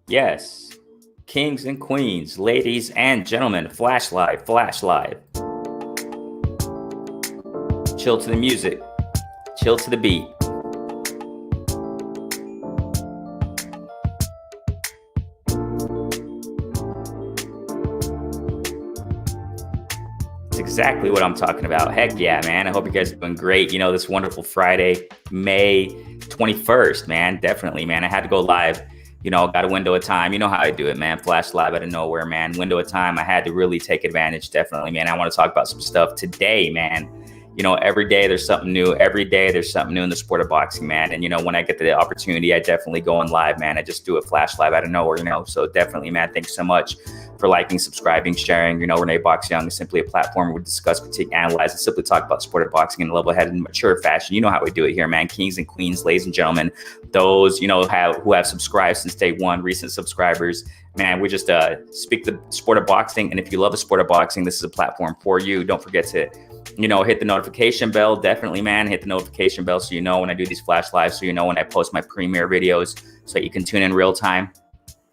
Yes, kings and queens, ladies and gentlemen, flash live, flash live. Chill to the music, chill to the beat. It's exactly what I'm talking about. Heck yeah, man. I hope you guys are doing great. This wonderful Friday, May 21st, man. Definitely, man. I had to go live. Got a window of time. You know how I do it, man. Flash live out of nowhere, man. Window of time. I had to really take advantage. Definitely, man. I want to talk about some stuff today, man. Every day there's something new. Every day there's something new in the sport of boxing, man. And, when I get the opportunity, I definitely go on live, man. I just do a flash live out of nowhere, So definitely, man, thanks so much for liking, subscribing, sharing. Renee Box Young is simply a platform where we discuss, critique, analyze, and simply talk about the sport of boxing in a level-headed and mature fashion. You know how we do it here, man. Kings and queens, ladies and gentlemen, those, who have subscribed since day one, recent subscribers, man, we just speak the sport of boxing. And if you love the sport of boxing, this is a platform for you. Don't forget to hit the notification bell. Definitely, man, hit the notification bell so you know when I do these flash lives, so you know when I post my premiere videos, so that you can tune in real time.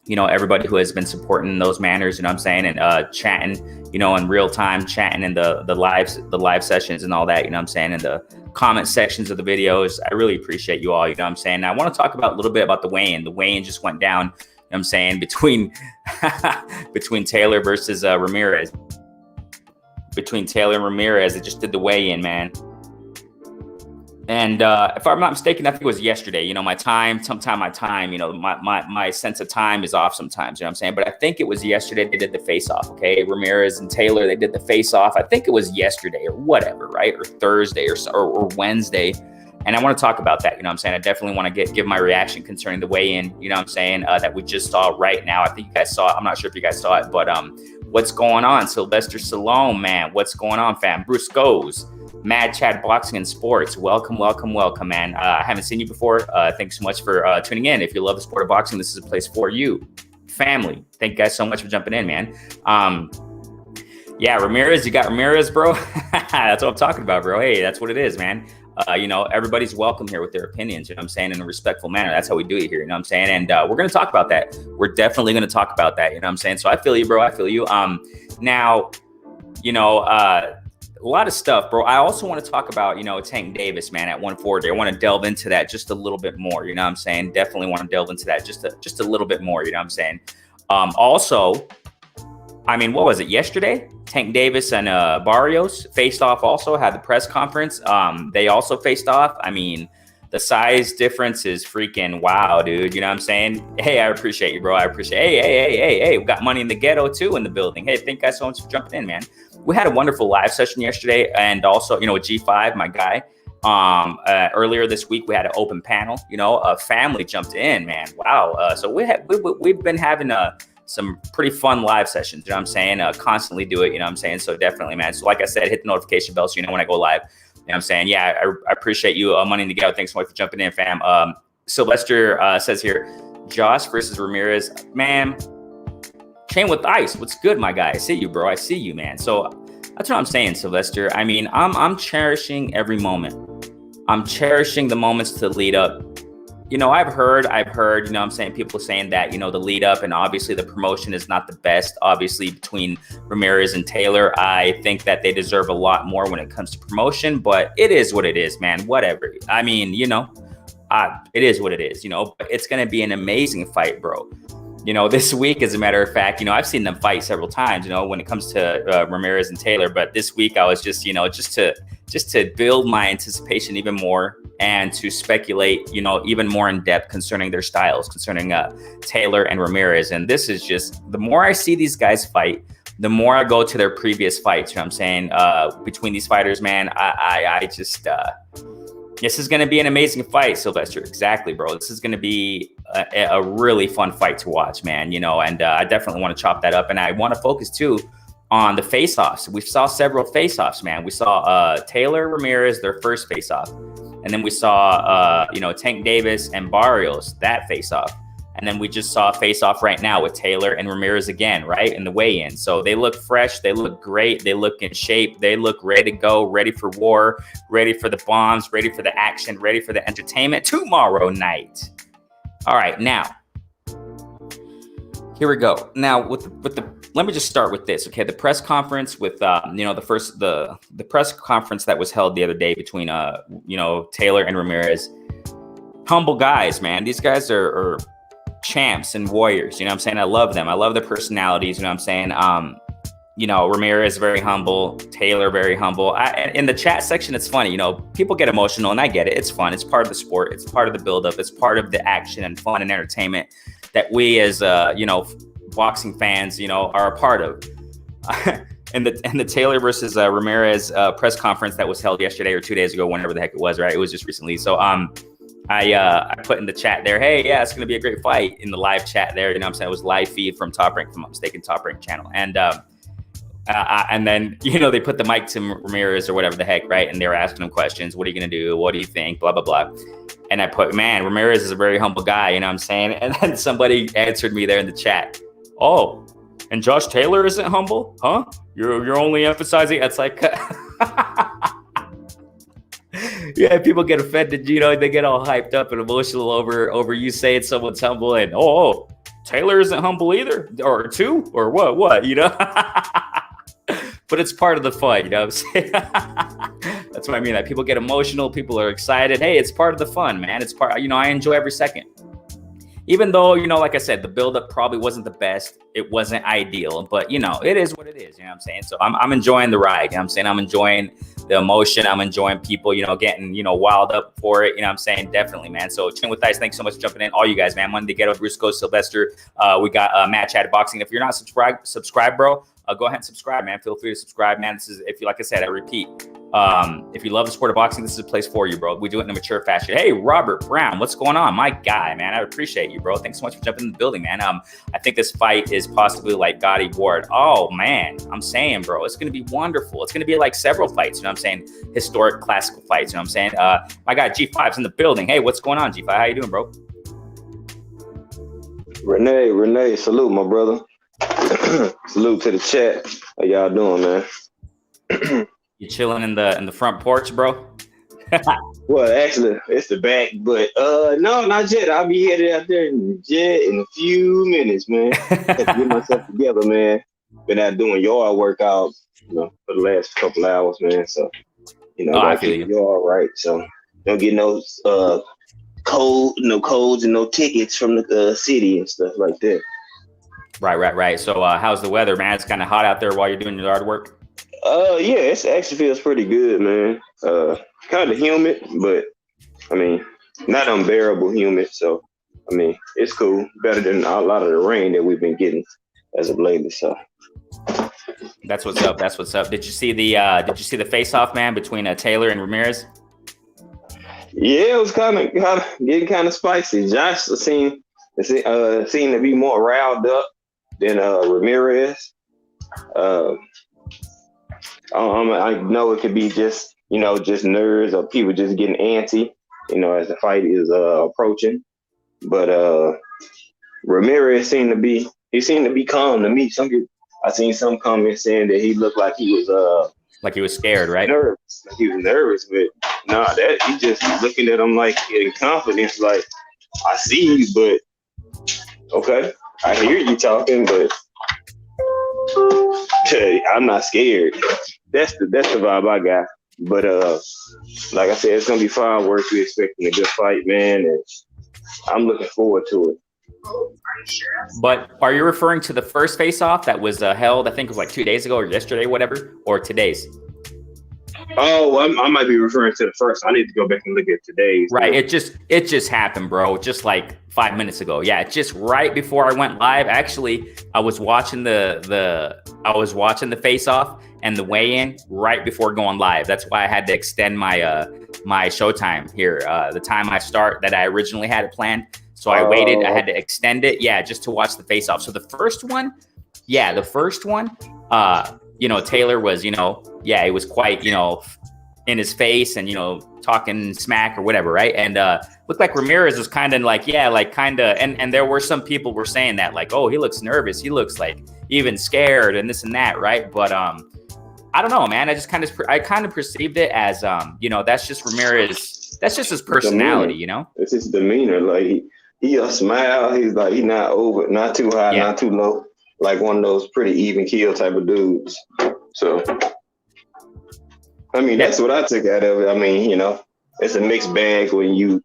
Everybody who has been supporting those manners, and chatting, in real time, chatting in the live sessions and all that, in the comment sections of the videos. I really appreciate you all, I want to talk a little bit about the weigh-in. The weigh-in just went down, between between Taylor versus Ramirez. Between Taylor and Ramirez, they just did the weigh-in, man. And if I'm not mistaken, I think it was yesterday. My time, my sense of time is off sometimes, But I think it was yesterday they did the face-off, okay? Ramirez and Taylor, they did the face-off. I think it was yesterday or whatever, right? Or Thursday or Wednesday. And I want to talk about that, I definitely want to give my reaction concerning the weigh-in, that we just saw right now. I think you guys saw it. I'm not sure if you guys saw it, but what's going on? Sylvester Stallone, man. What's going on, fam? Bruce Goes, Mad Chad Boxing and Sports. Welcome, man. I haven't seen you before. Thanks so much for tuning in. If you love the sport of boxing, this is a place for you. Family. Thank you guys so much for jumping in, man. Yeah, Ramirez, you got Ramirez, bro. That's what I'm talking about, bro. Hey, that's what it is, man. Everybody's welcome here with their opinions, in a respectful manner. That's how we do it here, And we're going to talk about that. We're definitely going to talk about that, So I feel you, bro. I feel you. Now, a lot of stuff, bro. I also want to talk about, Tank Davis, man, at 140. I want to delve into that just a little bit more, Definitely want to delve into that just a little bit more, Also, what was it, yesterday? Tank Davis and Barrios faced off also, had the press conference. They also faced off. The size difference is freaking wow, dude. Hey, I appreciate you, bro. I appreciate Hey. We got Money in the Ghetto, too, in the building. Hey, thank you guys so much for jumping in, man. We had a wonderful live session yesterday, and also, with G5, my guy. Earlier this week, we had an open panel. A family jumped in, man. Wow. So we've been having some pretty fun live sessions, constantly do it, So definitely, man. So like I said, hit the notification bell so you know when I go live. Yeah, I appreciate you. Money in the Ghetto. Thanks so much for jumping in, fam. Sylvester says here, Josh versus Ramirez, man. Chain with ice. What's good, my guy? I see you, bro. I see you, man. So that's what I'm saying, Sylvester. I'm cherishing every moment. I'm cherishing the moments to lead up. I've heard, people saying that, the lead up and obviously the promotion is not the best, obviously, between Ramirez and Taylor. I think that they deserve a lot more when it comes to promotion, but it is what it is, man. Whatever. It is what it is, but it's going to be an amazing fight, bro. This week, as a matter of fact, I've seen them fight several times, when it comes to Ramirez and Taylor. But this week I was just to build my anticipation even more and to speculate, even more in depth concerning their styles, concerning Taylor and Ramirez. And this is just, the more I see these guys fight, the more I go to their previous fights, between these fighters, man, I just, this is going to be an amazing fight, Sylvester. Exactly, bro. This is going to be a really fun fight to watch, man, and I definitely want to chop that up. And I want to focus, too, on the face-offs. We saw several face-offs, man. We saw Taylor, Ramirez, their first face-off. And then we saw, Tank Davis and Barrios, that face-off. And then we just saw a face-off right now with Taylor and Ramirez again, right, in the weigh-in. So they look fresh. They look great. They look in shape. They look ready to go, ready for war, ready for the bombs, ready for the action, ready for the entertainment tomorrow night. All right, now, Here we go. Now with the let me just start with this. Okay, the press conference with the press conference that was held the other day between Taylor and Ramirez. Humble guys, man. These guys are champs and warriors. You know what I'm saying? I love them. I love their personalities. You know what I'm saying? Ramirez very humble, Taylor very humble. In the chat section, it's funny. People get emotional, and I get it. It's fun. It's part of the sport. It's part of the buildup. It's part of the action and fun and entertainment that we as boxing fans, are a part of. And the Taylor versus Ramirez press conference that was held yesterday or 2 days ago, whenever the heck it was, right? It was just recently. So I put in the chat there, hey, yeah, it's going to be a great fight in the live chat there. You know what I'm saying? It was live feed from Top Rank, if I'm not mistaken, Top Rank channel. And then, they put the mic to Ramirez or whatever the heck, right? And they were asking him questions. What are you going to do? What do you think? Blah, blah, blah. And I put, man, Ramirez is a very humble guy. You know what I'm saying? And then somebody answered me there in the chat. Oh, and Josh Taylor isn't humble? Huh? You're only emphasizing. It's like, yeah, people get offended. They get all hyped up and emotional over you saying someone's humble. And, Taylor isn't humble either. Or two? Or what? But it's part of the fun, you know what I'm saying? That's what I mean. That people get emotional, people are excited. Hey, it's part of the fun, man. It's part, I enjoy every second. Even though, like I said, the buildup probably wasn't the best. It wasn't ideal, but it is what it is, you know what I'm saying? So I'm enjoying the ride, you know what I'm saying? I'm enjoying the emotion. I'm enjoying people, getting, wild up for it, you know what I'm saying? Definitely, man. So Chin with Ice, thanks so much for jumping in. All you guys, man. Monday, Ghetto, Rusco, Sylvester. We got Match Ad Boxing. If you're not subscribe, bro. Go ahead and subscribe, man. Feel free to subscribe, man. This is, like I said, I repeat, if you love the sport of boxing, this is a place for you, bro. We do it in a mature fashion. Hey, Robert Brown, what's going on? My guy, man. I appreciate you, bro. Thanks so much for jumping in the building, man. I think this fight is possibly like Gotti Ward. Oh, man. I'm saying, bro, it's going to be wonderful. It's going to be like several fights, you know what I'm saying? Historic, classical fights, you know what I'm saying? My guy G5's in the building. Hey, what's going on, G5? How you doing, bro? Renee, salute, my brother. Salute to the chat. How y'all doing, man? You chilling in the front porch, bro? Well, actually, it's the back, but no, not yet. I'll be headed out there in a few minutes, man. Have to get myself together, man. Been out doing yard workout, for the last couple hours, man. So, I feel you. Yard right. So, don't get no codes and no tickets from the city and stuff like that. Right. So, how's the weather, man? It's kind of hot out there while you're doing your yard work. Yeah, it actually feels pretty good, man. Kind of humid, but not unbearable humid. So, it's cool. Better than a lot of the rain that we've been getting as of lately. So, that's what's up. Did you see the face-off, man, between Taylor and Ramirez? Yeah, it was kind of getting kind of spicy. Josh seemed to be more riled up than Ramirez. I know it could be just nerves or people just getting antsy, as the fight is approaching. But Ramirez seemed to be calm to me. I seen some comments saying that he looked like he was scared, right? Nervous. Like he was nervous, but that he just looking at him like in confidence, like I see you, but okay, I hear you talking, but I'm not scared. That's the vibe I got. But like I said, it's gonna be fireworks. We're expecting a good fight, man, and I'm looking forward to it. But are you referring to the first face-off that was held, I think it was like 2 days ago or yesterday, whatever, or today's? Oh, I might be referring to the first. I need to go back and look at today's. Right. It just happened, bro. Just like 5 minutes ago. Yeah. Just right before I went live. Actually, I was watching the face off and the weigh-in right before going live. That's why I had to extend my my showtime here. The time I start that I originally had it planned. So I waited. I had to extend it. Yeah, just to watch the face off. So the first one, Taylor was, he was quite, in his face and, talking smack or whatever, right? And looked like Ramirez was kind of like, and there were some people were saying that like, oh, he looks nervous. He looks like even scared and this and that, right? But I don't know, man. I kind of perceived it as, that's just Ramirez. That's just his personality, It's his demeanor. Like He'll smile. He's like, he's not over, not too high, Yeah. not too low. Like one of those pretty even keel type of dudes. So, I mean, that's That what I took out of it. I mean, it's a mixed bag when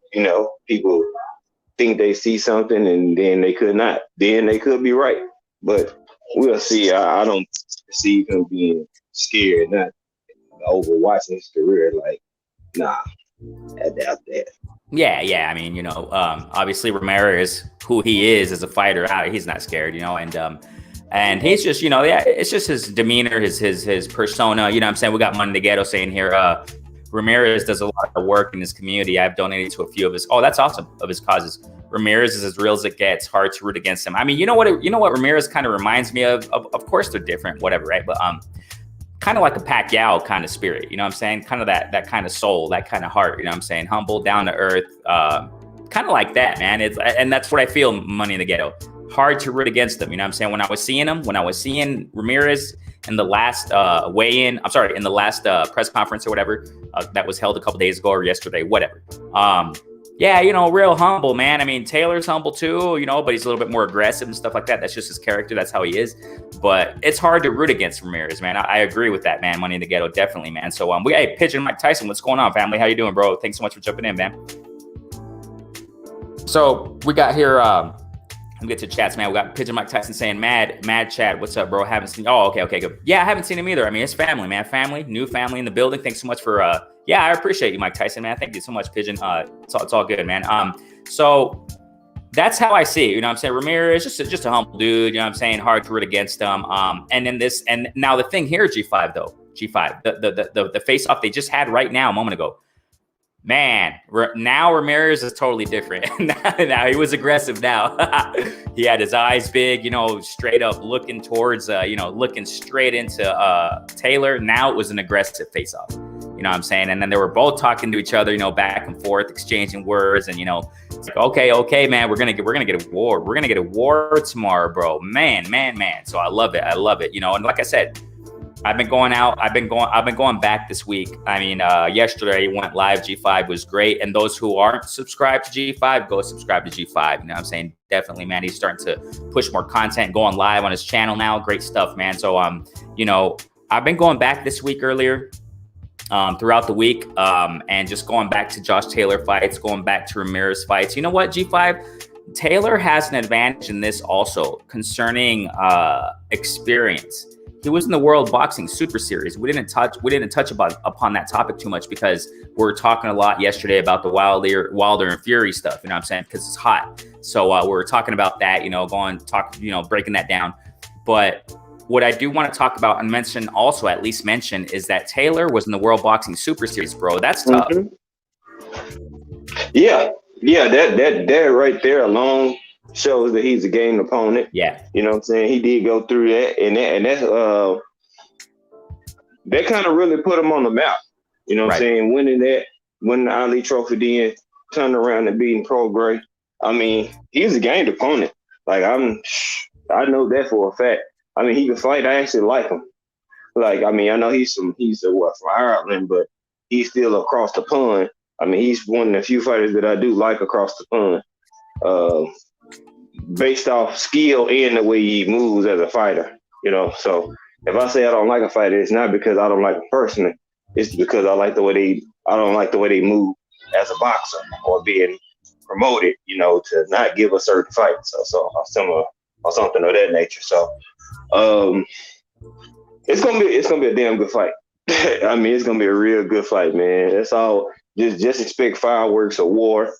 people think they see something and then they could not. Then they could be right. But we'll see. I don't see him being scared, not over watching his career. Like, nah, I doubt that. Yeah. I mean, obviously Ramirez, who he is as a fighter, he's not scared, and he's just, yeah, it's just his demeanor, his persona. You know what I'm saying? We got Money to Ghetto saying here, Ramirez does a lot of work in his community. I've donated to a few of his. Oh, that's awesome. Of his causes. Ramirez is as real as it gets. Hard to root against him. I mean, you know what Ramirez kind of reminds me of. Of course, they're different, whatever, right? But kind of like a Pacquiao kind of spirit. You know what I'm saying? Kind of that kind of soul, that kind of heart. You know what I'm saying? Humble, down to earth. Kind of like that, man. And that's what I feel. Money in the Ghetto. Hard to root against them. You know what I'm saying? When I was seeing Ramirez in the last in the last press conference or whatever that was held a couple days ago or yesterday, whatever. Yeah, real humble, man. I mean, Taylor's humble too, but he's a little bit more aggressive and stuff like that. That's just his character. That's how he is. But it's hard to root against Ramirez, man. I agree with that, man. Money in the Ghetto, definitely, man. So hey, Pigeon Mike Tyson, what's going on, family? How you doing, bro? Thanks so much for jumping in, man. So we got here. Let me get to chats, man. We got Pigeon Mike Tyson saying, mad chat. What's up, bro? Haven't seen. Oh, okay, good. Yeah, I haven't seen him either. I mean, it's family, man. New family in the building. Thanks so much for. Yeah, I appreciate you, Mike Tyson, man. Thank you so much, Pigeon. It's all good, man. So that's how I see it. You know what I'm saying? Ramirez, just a humble dude. You know what I'm saying? Hard to root against him. And now the thing here, G5 though, the face off they just had right now, a moment ago. Man, now Ramirez is totally different. Now he was aggressive. Now he had his eyes big, straight up looking towards, looking straight into Taylor. Now it was an aggressive face-off. You know what I'm saying? And then they were both talking to each other, back and forth, exchanging words, and it's like, okay, man, we're gonna get a war. We're gonna get a war tomorrow, bro. Man. So I love it. And like I said, I've been going back this week. I mean, yesterday went live. G5 was great. And those who aren't subscribed to G5, go subscribe to G5. You know what I'm saying? Definitely, man. He's starting to push more content, going live on his channel now. Great stuff, man. So, I've been going back this week earlier, throughout the week, and just going back to Josh Taylor fights, going back to Ramirez fights. You know what, G5? Taylor has an advantage in this also concerning experience. He was in the World Boxing Super Series. We didn't touch upon that topic too much because we were talking a lot yesterday about the Wilder and Fury stuff. You know what I'm saying? Because it's hot. So we were talking about that. Breaking that down. But what I do want to talk about and mention is that Taylor was in the World Boxing Super Series, bro. That's tough. Mm-hmm. Yeah. That right there alone shows that he's a game opponent. Yeah. You know what I'm saying? He did go through that, and that's that kind of really put him on the map. You know what I'm saying? Winning the Ali Trophy, then turning around and beating Pro Gray. I mean, he's a game opponent. Like I know that for a fact. I mean, he can fight. I actually like him. Like, I mean, I know he's from Ireland, but he's still across the pond. I mean, he's one of the few fighters that I do like across the pond. Based off skill and the way he moves as a fighter, So if I say I don't like a fighter, it's not because I don't like him personally. It's because I don't like the way they move as a boxer or being promoted, to not give a certain fight. So or something of that nature. So it's gonna be a damn good fight. I mean, it's gonna be a real good fight, man. That's all. Just expect fireworks or war.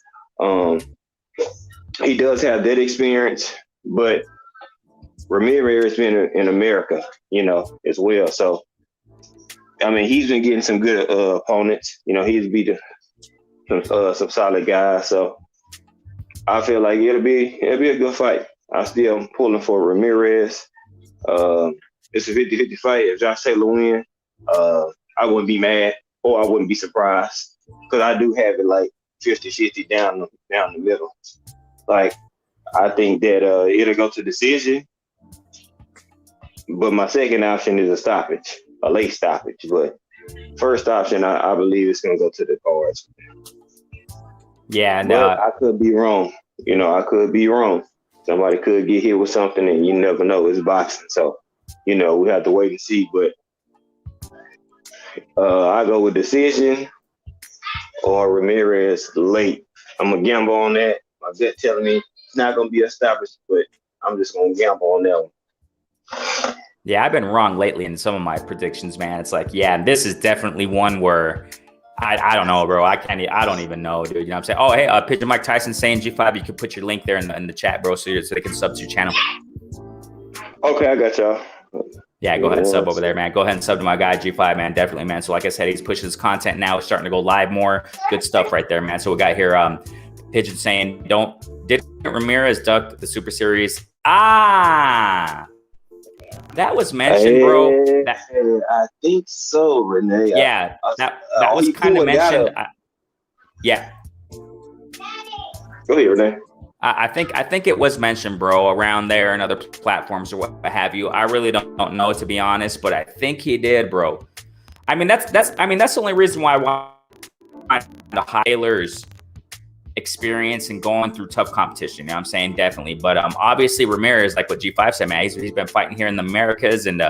He does have that experience, but Ramirez has been in America, as well. So, I mean, he's been getting some good opponents. He's beat some solid guys. So, I feel like it'll be a good fight. I still pulling for Ramirez. It's a 50-50 fight. If Josh Taylor win, I wouldn't be mad or I wouldn't be surprised because I do have it like 50-50 down the middle. Like, I think that it'll go to decision, but my second option is a late stoppage. But first option, I believe it's going to go to the cards. Yeah, no, I could be wrong. You know, I could be wrong. Somebody could get hit with something, and you never know. It's boxing, so you know we have to wait and see. But I go with decision or Ramirez late. I'm gonna gamble on that. My gut telling me it's not gonna be established, but I'm just gonna gamble on that one. Yeah, I've been wrong lately in some of my predictions, man. It's like, yeah, this is definitely one where I don't know, bro. I don't even know, dude. You know what I'm saying? Oh, hey, Picture Mike Tyson saying G5. You can put your link there in the chat, bro, so they can sub to your channel. Okay, I got y'all. Yeah, go ahead and sub over there, man. Go ahead and sub to my guy G5, man. Definitely, man. So like I said, he's pushing his content now. He's starting to go live more. Good stuff right there, man. So we got here Pigeon saying, did Ramirez duck the Super Series? That was mentioned, bro. I think so, Renee. Yeah, that was kind of mentioned. Yeah. Go ahead, Renee. I think it was mentioned, bro, around there and other platforms or what have you. I really don't know, to be honest, but I think he did, bro. I mean, that's the only reason why I want the Taylor's experience and going through tough competition. You know what I'm saying? Definitely. But obviously Ramirez, like what G5 said, man, he's been fighting here in the Americas, and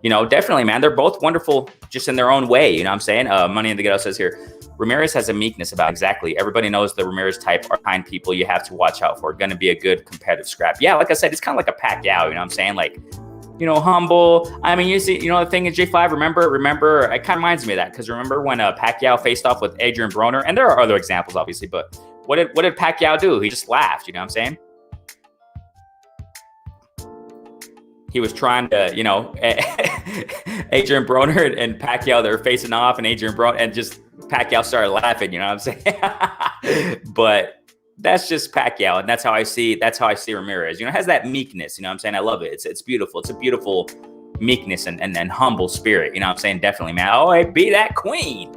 you know, definitely, man, they're both wonderful just in their own way. You know what I'm saying? Money in the Ghetto says here, Ramirez has a meekness about exactly. Everybody knows the Ramirez type are kind people you have to watch out for. Going to be a good competitive scrap. Yeah, like I said, it's kind of like a Pacquiao. You know what I'm saying? Like, you know, humble. I mean, you see, you know, the thing is J5, remember, it kind of reminds me of that, because remember when Pacquiao faced off with Adrian Broner, and there are other examples, obviously, but what did Pacquiao do? He just laughed. You know what I'm saying? He was trying to, you know, Adrian Broner and Pacquiao, they're facing off, and Adrian Broner, and just Pacquiao started laughing. You know what I'm saying? But that's just Pacquiao, and that's how I see Ramirez. You know, it has that meekness. You know what I'm saying? I love it. It's beautiful. It's a beautiful meekness and humble spirit. You know what I'm saying? Definitely, man. Oh, hey, be that queen.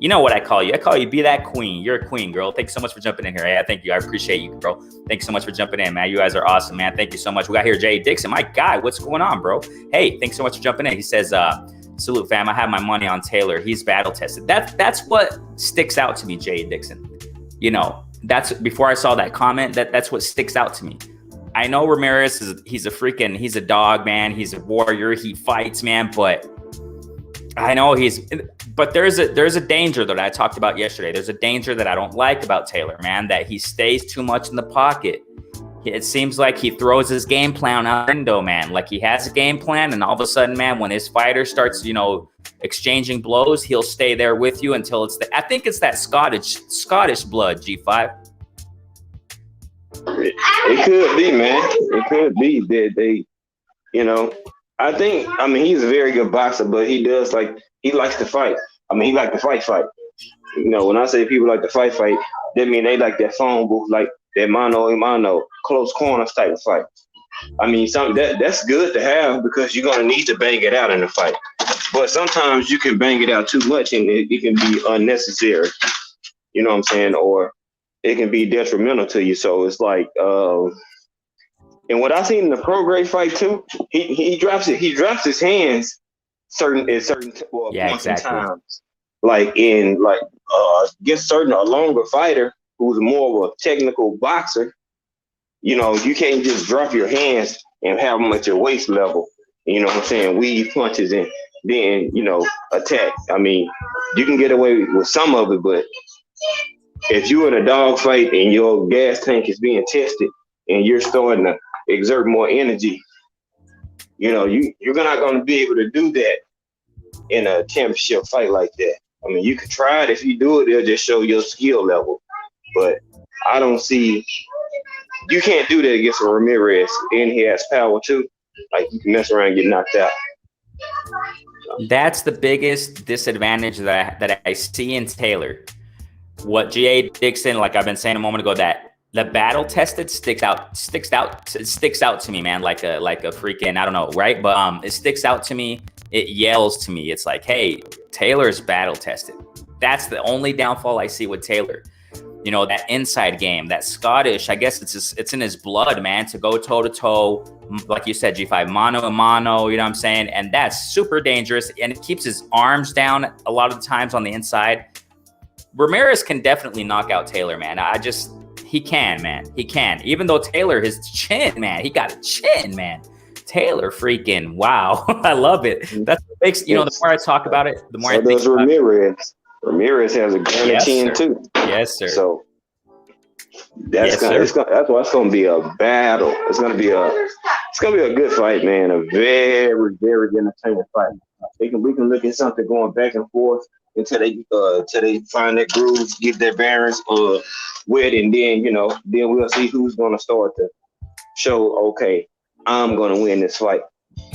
You know what I call you? I call you be that queen. You're a queen, girl. Thanks so much for jumping in here. Hey, thank you. I appreciate you, bro. Thanks so much for jumping in, man. You guys are awesome, man. Thank you so much. We got here Jay Dixon. My guy, what's going on, bro? Hey, thanks so much for jumping in. He says, salute, fam. I have my money on Taylor. He's battle tested. That's what sticks out to me, Jay Dixon. You know, that's before I saw that comment, that's what sticks out to me. I know Ramirez he's a dog, man. He's a warrior. He fights, man, but I know but there's a danger that I talked about yesterday. There's a danger that I don't like about Taylor, man, that he stays too much in the pocket. It seems like he throws his game plan out the window, man. Like he has a game plan, and all of a sudden, man, when his fighter starts, you know, exchanging blows, he'll stay there with you until I think it's that Scottish blood, G5. It could be, man. It could be that they, you know, I mean, he's a very good boxer, but he likes to fight. I mean, he likes to fight. You know, when I say people like to fight, that mean they like that phone booth, like that mano a mano, close corners type of fight. I mean, that's good to have, because you're gonna need to bang it out in the fight. But sometimes you can bang it out too much, and it can be unnecessary. You know what I'm saying? Or it can be detrimental to you. So it's like, and what I seen in the pro grade fight too, he drops his hands points in times. Like against a longer fighter who's more of a technical boxer, you know, you can't just drop your hands and have them at your waist level. You know what I'm saying? Weave punches and then, you know, attack. I mean, you can get away with some of it, but if you're in a dog fight and your gas tank is being tested and you're starting to exert more energy, you know, you're not going to be able to do that in a championship fight like that. I mean, you can try it. If you do it, it'll just show your skill level. But I don't see, you can't do that against a Ramirez, and he has power too. Like, you can mess around and get knocked out. That's the biggest disadvantage that I see in Taylor. What G.A. Dixon, like I've been saying a moment ago, that the battle tested sticks out to me, man, like a freaking, I don't know, right? But it sticks out to me. It yells to me. It's like, hey, Taylor's battle tested. That's the only downfall I see with Taylor. You know, that inside game, that Scottish, I guess it's in his blood, man, to go toe to toe, like you said, G5, mano a mano, you know what I'm saying? And that's super dangerous, and it keeps his arms down a lot of the times on the inside. Ramirez can definitely knock out Taylor, man. he can, man. He can. Even though Taylor, his chin, man, he got a chin, man. Taylor freaking wow. I love it. That's what makes, the more I talk about it, the more I think does Ramirez. Ramirez has a granite chin too. Yes, sir. So that's why it's gonna be a battle. It's gonna be a good fight, man. A very, very entertaining fight. We can look at something going back and forth until they find their grooves, get their bearings wet, and then then we'll see who's gonna start to show, okay, I'm gonna win this fight.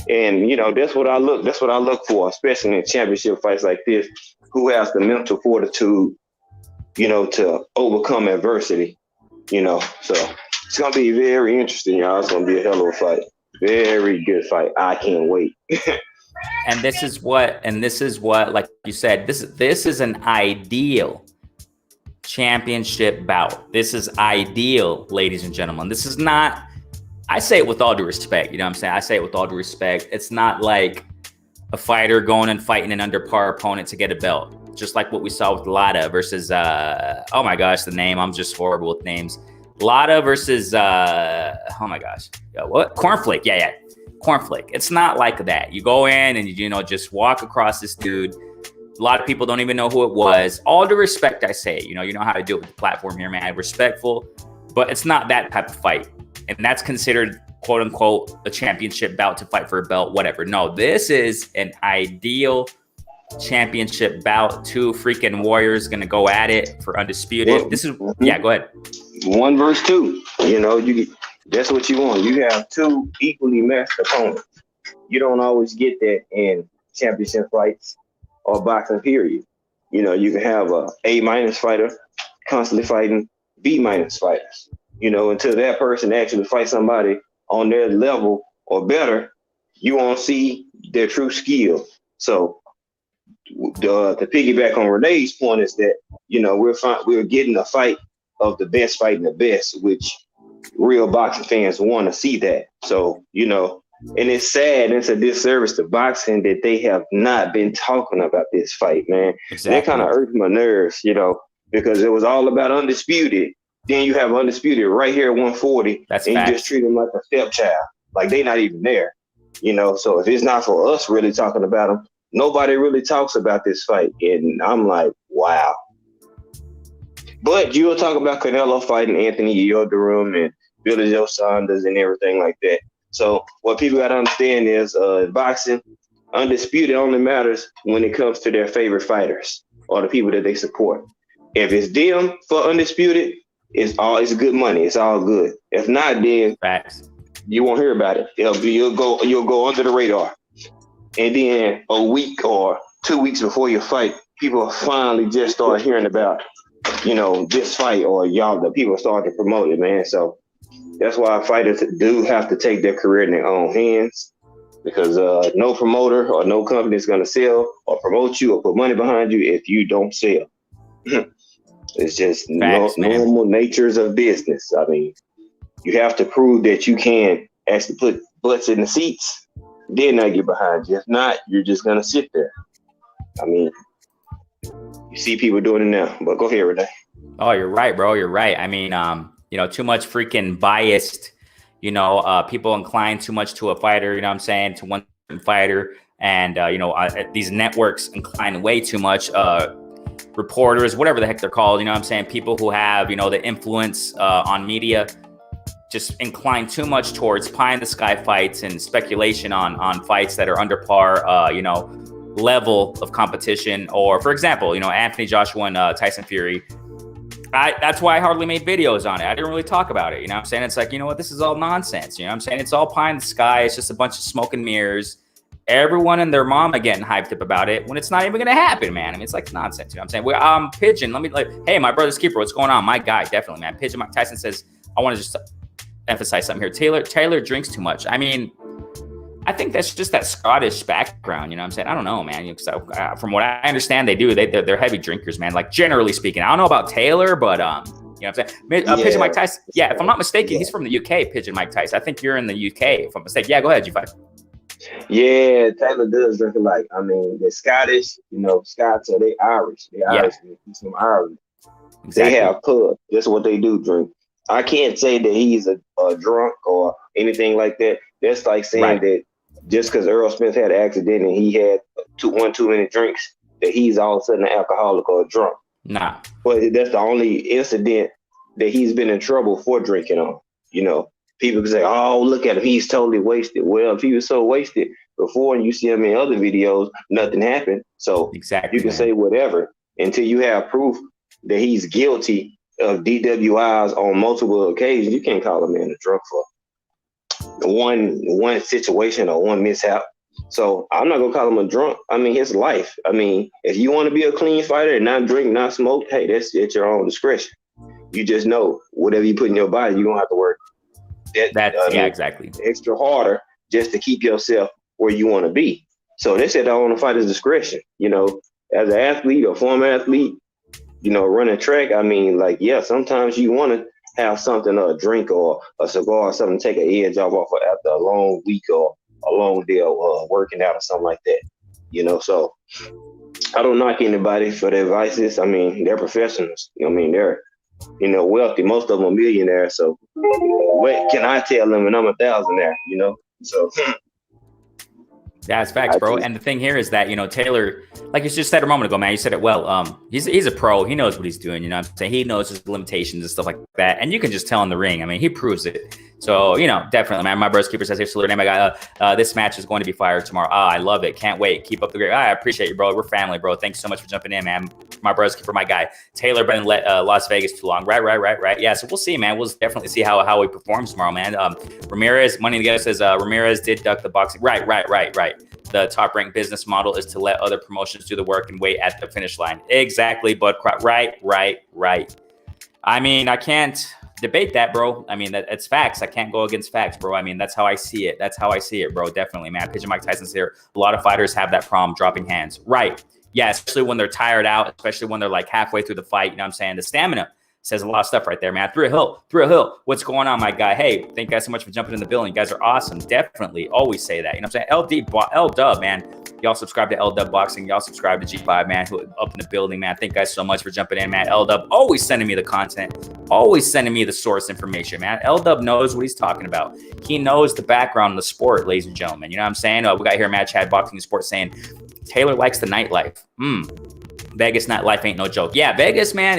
And that's what I look for, especially in championship fights like this. Who has the mental fortitude, to overcome adversity, So it's gonna be very interesting, y'all. It's gonna be a hell of a fight. Very good fight. I can't wait. And this is what, like you said, this is an ideal championship bout. This is ideal, ladies and gentlemen. This is not, I say it with all due respect, I say it with all due respect. It's not like a fighter going and fighting an under par opponent to get a belt. Just like what we saw with Lada versus, oh my gosh, the name, I'm just horrible with names. Lada versus, oh my gosh, what? Cornflake, yeah. Cornflake. It's not like that. You go in and, just walk across this dude. A lot of people don't even know who it was. All due respect, I say, you know how to do it with the platform here, man. Respectful, but it's not that type of fight. And that's considered, quote unquote, a championship bout to fight for a belt, whatever. No, this is an ideal championship bout. Two freaking warriors going to go at it for undisputed. This is, yeah, go ahead. 1 versus 2, that's what you want. You have two equally matched opponents. You don't always get that in championship fights or boxing, period. You can have a A- fighter constantly fighting B- fighters. Until that person actually fights somebody on their level or better, you won't see their true skill. So to piggyback on Renee's point is that, we're getting a fight of the best fighting the best, which real boxing fans want to see that. So, and it's sad, it's a disservice to boxing that they have not been talking about this fight, man. Exactly. That kind of irks my nerves, because it was all about undisputed. Then you have undisputed right here at 140. That's and facts. You just treat them like a stepchild, like they not even there, So if it's not for us really talking about them, nobody really talks about this fight. And I'm like, wow. But you'll talk about Canelo fighting Anthony Yildirim and Billy Joe Saunders and everything like that. So what people got to understand is boxing, undisputed only matters when it comes to their favorite fighters or the people that they support. If it's them for undisputed, it's good money. It's all good. If not, then facts. You won't hear about it. You'll go under the radar. And then a week or 2 weeks before your fight, people finally just start hearing about this fight, or the people start to promote it, man. So that's why fighters do have to take their career in their own hands, because no promoter or no company is going to sell or promote you or put money behind you if you don't sell. It's just normal natures of business. I mean, you have to prove that you can actually put butts in the seats, then I get behind you. If not, you're just going to sit there. I mean, you see people doing it now, but go ahead, Renee. Oh, you're right, bro. You're right. I mean, too much freaking biased, people incline too much to a fighter, to one fighter. And, these networks incline way too much, reporters, whatever the heck they're called, people who have, the influence on media just incline too much towards pie in the sky fights and speculation on fights that are under par, level of competition. Or for example, Anthony Joshua and Tyson Fury. That's why I hardly made videos on it. I didn't really talk about it. It's like, this is all nonsense. It's all pie in the sky. It's just a bunch of smoke and mirrors. Everyone and their mama getting hyped up about it when it's not even going to happen, man. I mean, it's like nonsense. Pigeon, hey, my brother's keeper, what's going on? My guy, definitely, man. Pigeon Mike Tyson says, I want to just emphasize something here. Taylor drinks too much. I mean, I think that's just that Scottish background. I don't know, man. From what I understand, they do. They're heavy drinkers, man. Like, generally speaking, I don't know about Taylor, but Pigeon Mike Tyson. Yeah, if I'm not mistaken, he's from the UK. Pigeon Mike Tyson. I think you're in the UK, if I'm mistaken. Yeah, go ahead, G5. Yeah, Taylor does drink a lot. I mean, they're Scottish. Scots are they Irish. They're Irish. They're from Ireland. Exactly. They have pubs. That's what they do drink. I can't say that he's a drunk or anything like that. That's like saying Right. that just because Earl Smith had an accident and he had one too many drinks, that he's all of a sudden an alcoholic or a drunk. Nah. But that's the only incident that he's been in trouble for drinking on. You know, people can say, "Oh, look at him, he's totally wasted." Well, if he was so wasted before, and you see him in other videos, nothing happened. So you Exactly, can man. say whatever until you have proof that he's guilty of DWIs on multiple occasions. You can't call a man a drunk for one situation or one mishap. So I'm not gonna call him a drunk. I mean, his life. I mean, if you want to be a clean fighter and not drink, not smoke, hey, that's at your own discretion. You just know whatever you put in your body, you're gonna have to work Exactly. extra harder just to keep yourself where you want to be. So they said on the fighter's discretion. You know, as an athlete or former athlete, you know, running track, I mean, like, yeah, sometimes you want to have something, a drink or a cigar or something, to take an edge off after a long week or a long day of working out or something like that. You know, so I don't knock anybody for their vices. I mean, they're professionals. I mean, they're, you know, wealthy. Most of them are millionaires. So what can I tell them when I'm a thousandaire, you know? So That's facts, bro. And the thing here is that, you know, Taylor, like you just said a moment ago, man, you said it well. He's a pro. He knows what he's doing. You know what I'm saying? He knows his limitations and stuff like that. And you can just tell in the ring. I mean, he proves it. So, you know, definitely, man. My brother's keeper says, "Here, salute name. I got this match is going to be fired tomorrow." I love it. Can't wait. Keep up the great. I appreciate you, bro. We're family, bro. Thanks so much for jumping in, man. My brother's keeper, my guy. Taylor been in Las Vegas too long. Right. Yeah. So we'll see, man. We'll definitely see how he performs tomorrow, man. Ramirez, Money Together says Ramirez did duck the boxing. Right. The top-ranked business model is to let other promotions do the work and wait at the finish line. Exactly, but right. I mean, I can't debate that, bro. I mean, it's facts. I can't go against facts, bro. I mean, that's how I see it. Bro. Definitely, man. Pigeon Mike Tyson's here. A lot of fighters have that problem, dropping hands. Right. Yeah, especially when they're tired out, especially when they're like halfway through the fight. You know what I'm saying? The stamina says a lot of stuff right there, man. Through a hill. What's going on, my guy? Hey, thank you guys so much for jumping in the building. You guys are awesome. Definitely always say that. You know what I'm saying? L Dub, man. Y'all subscribe to L Dub Boxing. Y'all subscribe to G5, man, who up in the building, man. Thank you guys so much for jumping in, man. L Dub always sending me the content, always sending me the source information, man. L Dub knows what he's talking about. He knows the background of the sport, ladies and gentlemen. You know what I'm saying? We got here Matt Chad Boxing and Sports saying Taylor likes the nightlife. Vegas nightlife ain't no joke. Yeah, Vegas, man,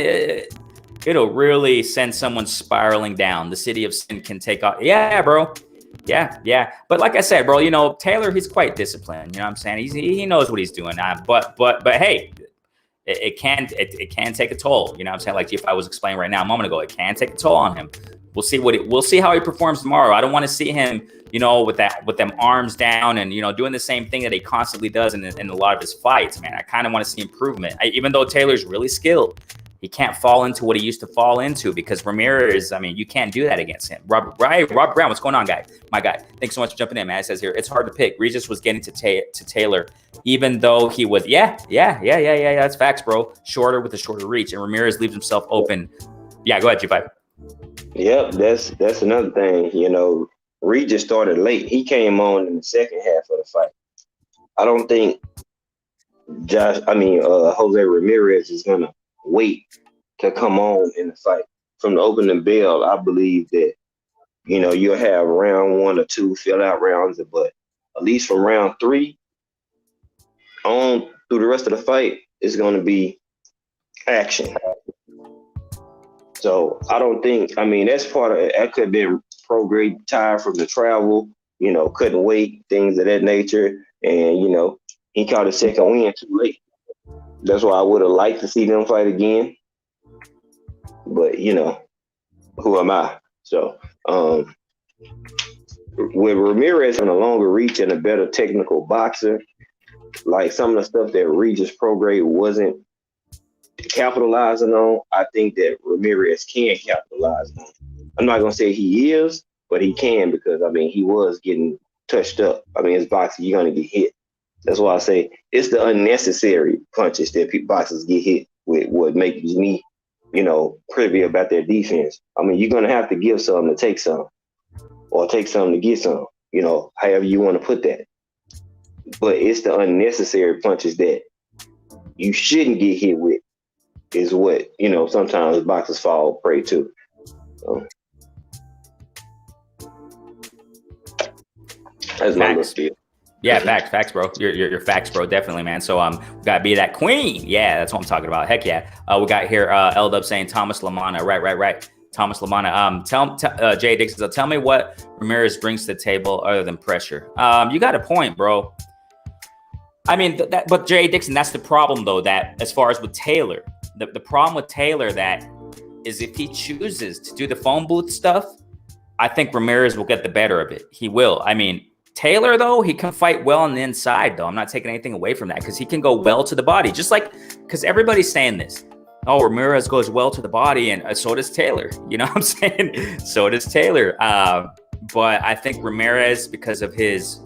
it'll really send someone spiraling down. The city of sin can take off. Yeah, bro. Yeah. But like I said, bro, you know, Taylor, he's quite disciplined. You know what I'm saying? He knows what he's doing. But hey, it can take a toll. You know what I'm saying? Like if I was explaining right now a moment ago, it can take a toll on him. We'll see how he performs tomorrow. I don't want to see him, you know, with them arms down and, you know, doing the same thing that he constantly does in a lot of his fights, man. I kind of want to see improvement. Even though Taylor's really skilled, he can't fall into what he used to fall into because Ramirez, I mean, you can't do that against him. Rob Brown, what's going on, guy? My guy. Thanks so much for jumping in, man. It says here, it's hard to pick. Regis was getting to Taylor, even though he was, yeah. That's facts, bro. Shorter with a shorter reach. And Ramirez leaves himself open. Yeah, go ahead, G5. Yep, that's another thing. You know, Regis started late. He came on in the second half of the fight. I don't think Jose Ramirez is gonna wait to come on in the fight. From the opening bell, I believe that, you know, you'll have round 1 or 2 fill out rounds, but at least from round 3 on through the rest of the fight is going to be action. So I don't think, I mean, that's part of it. That could have been pro-grade tired from the travel, you know, couldn't wait, things of that nature. And, you know, he caught a second win too late. That's why I would have liked to see them fight again. But, you know, who am I? So, with Ramirez having a longer reach and a better technical boxer, like some of the stuff that Regis Prograde wasn't capitalizing on, I think that Ramirez can capitalize on. I'm not going to say he is, but he can because, I mean, he was getting touched up. I mean, his boxing, you're going to get hit. That's why I say it's the unnecessary punches that boxers get hit with what makes me, you know, privy about their defense. I mean, you're going to have to give some to take some, or take some to get some, you know, however you want to put that. But it's the unnecessary punches that you shouldn't get hit with is what, you know, sometimes boxers fall prey to. That's my little Facts. spiel. Yeah, facts, bro. Your facts, bro. Definitely, man. So we gotta be that queen. Yeah, that's what I'm talking about. Heck yeah. We got here L-Dub saying Thomas Lamana. Right. Thomas Lamana. Jay Dixon. So tell me what Ramirez brings to the table other than pressure. You got a point, bro. I mean, but Jay Dixon, that's the problem though. That as far as with Taylor, the problem with Taylor that is if he chooses to do the phone booth stuff, I think Ramirez will get the better of it. He will. I mean, Taylor, though, he can fight well on the inside, though. I'm not taking anything away from that because he can go well to the body. Just like, because everybody's saying this. Oh, Ramirez goes well to the body, and so does Taylor. You know what I'm saying? So does Taylor. But I think Ramirez, because of his,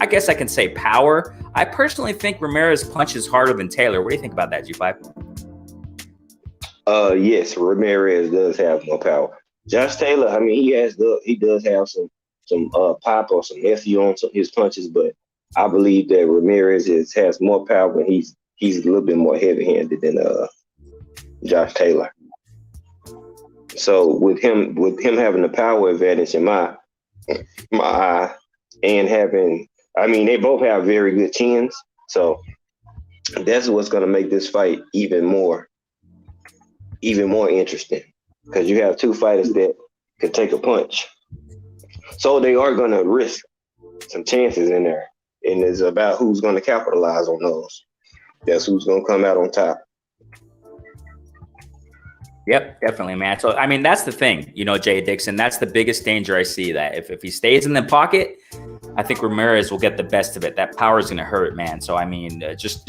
I guess I can say power, I personally think Ramirez punches harder than Taylor. What do you think about that, G5? Yes, Ramirez does have more power. Josh Taylor, I mean, he does have some pop or some fu on his punches, but I believe that Ramirez has more power and he's a little bit more heavy-handed than Josh Taylor. So with him having the power advantage in my eye, and they both have very good chins, so that's what's going to make this fight even more interesting, because you have two fighters that can take a punch. So they are going to risk some chances in there. And it's about who's going to capitalize on those. That's who's going to come out on top. Yep, definitely, man. So, I mean, that's the thing, Jay Dixon. That's the biggest danger I see, that if he stays in the pocket, I think Ramirez will get the best of it. That power is going to hurt, man. So, I mean, just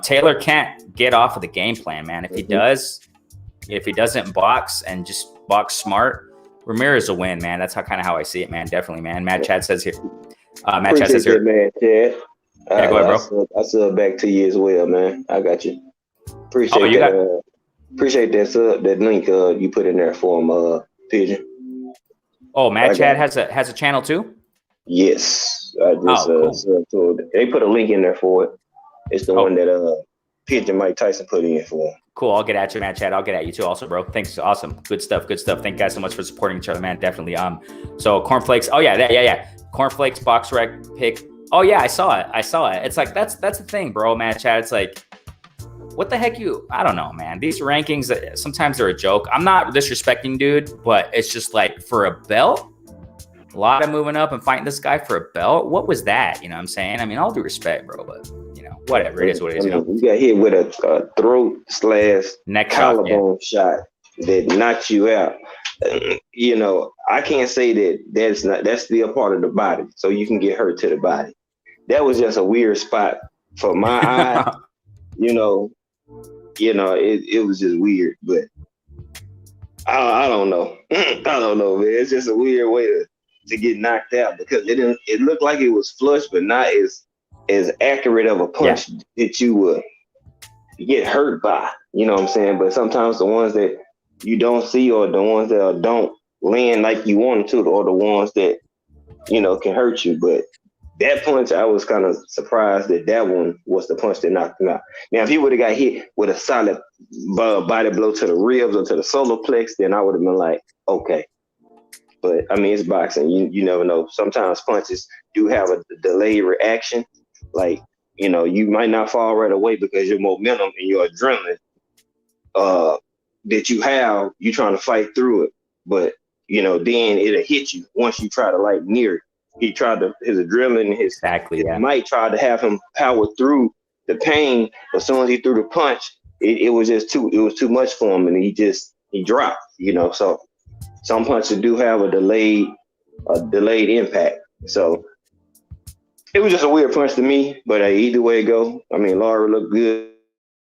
Taylor can't get off of the game plan, man. If he doesn't box and just box smart, Ramirez will win, man. That's how I see it, man. Definitely, man. Matt Chad says here. Matt Chad says here. Man, Chad. Yeah, go ahead, bro. I sub back to you as well, man. I got you. Appreciate that. Appreciate that link you put in there for him, Pigeon. Oh, Matt Chad has a channel too? Yes. I just cool. They put a link in there for it. It's the one that Pigeon Mike Tyson put in for him. Cool. I'll get at you, Matt Chad. I'll get at you too, also, bro. Thanks. Awesome. Good stuff. Thank you guys so much for supporting each other, man. Definitely. So Cornflakes. Oh yeah. Cornflakes box rec pick. Oh yeah, I saw it. It's like that's the thing, bro, Matt Chad. It's like, what the heck I don't know, man. These rankings, sometimes they're a joke. I'm not disrespecting, dude, but it's just like, for a belt, a lot of moving up and fighting this guy for a belt. What was that? You know what I'm saying? I mean, all due respect, bro, but whatever. It is what it is. You got hit with a throat / neck collarbone shot that knocked you out. I can't say that's still part of the body, so you can get hurt to the body. That was just a weird spot for my eye. It was just weird, but I don't know. I don't know, man. It's just a weird way to get knocked out, because it looked like it was flush, but not as accurate of a punch that you would get hurt by. You know what I'm saying? But sometimes the ones that you don't see, or the ones that don't land like you want them to, or the ones that can hurt you. But that punch, I was kind of surprised that one was the punch that knocked him out. Now, if he would have got hit with a solid body blow to the ribs or to the solar plex, then I would have been like, okay. But I mean, it's boxing. You never know. Sometimes punches do have a delayed reaction. Like, you might not fall right away because your momentum and your adrenaline that you have, you trying to fight through it. But, then it'll hit you once you try to near it. His adrenaline, might try to have him power through the pain. As soon as he threw the punch, it was too much for him, and he dropped, so some punches do have a delayed impact. So it was just a weird punch to me, but either way it go, I mean, Lara looked good.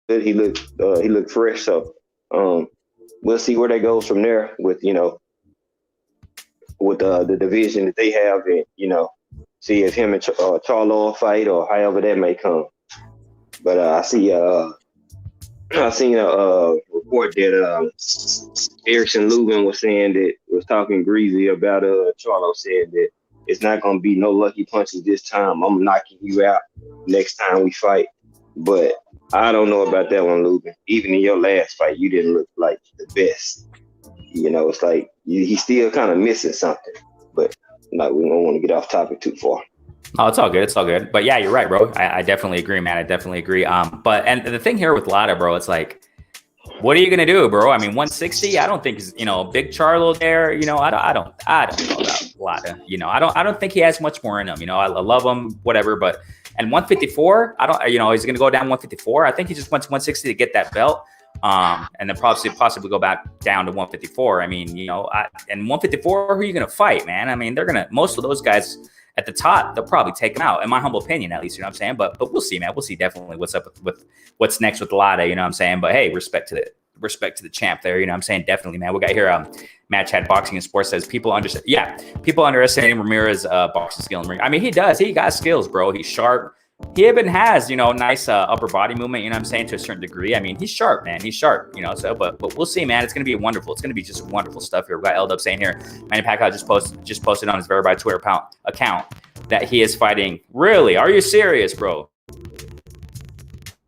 He looked fresh. So we'll see where that goes from there with the division that they have, and see if him and Charlo fight, or however that may come. But I seen a report that Erickson Lubin was talking greasy about Charlo, said that it's not going to be no lucky punches this time. I'm knocking you out next time we fight. But I don't know about that one, Lubin. Even in your last fight, you didn't look like the best. It's like he's still kind of missing something. But we don't want to get off topic too far. Oh, it's all good. It's all good. But yeah, you're right, bro. I definitely agree, man. I definitely agree. But and the thing here with Lada, bro, it's like, what are you gonna do, bro? I mean, 160. I don't think Big Charlo there. I don't know about Lada. I don't think he has much more in him. I love him, whatever. But and 154, I don't. He's gonna go down 154. I think he just went to 160 to get that belt. And then possibly go back down to 154. I mean, and 154, who are you gonna fight, man? I mean, most of those guys at the top, they'll probably take him out, in my humble opinion, at least. You know what I'm saying? But we'll see, man. We'll see definitely what's up with what's next with Lada. You know what I'm saying? But hey, respect to the champ there. You know what I'm saying? Definitely, man. We got here. Matt Chat Boxing and Sports says people underestimate Ramirez boxing skill in the ring. I mean, he does. He got skills, bro. He's sharp. He even has, nice upper body movement, you know what I'm saying, to a certain degree. I mean, he's sharp, man. He's sharp, but we'll see, man. It's going to be wonderful. It's going to be just wonderful stuff here. We got L-Dub saying here, Manny Pacquiao just posted on his verified Twitter account that he is fighting. Really? Are you serious, bro?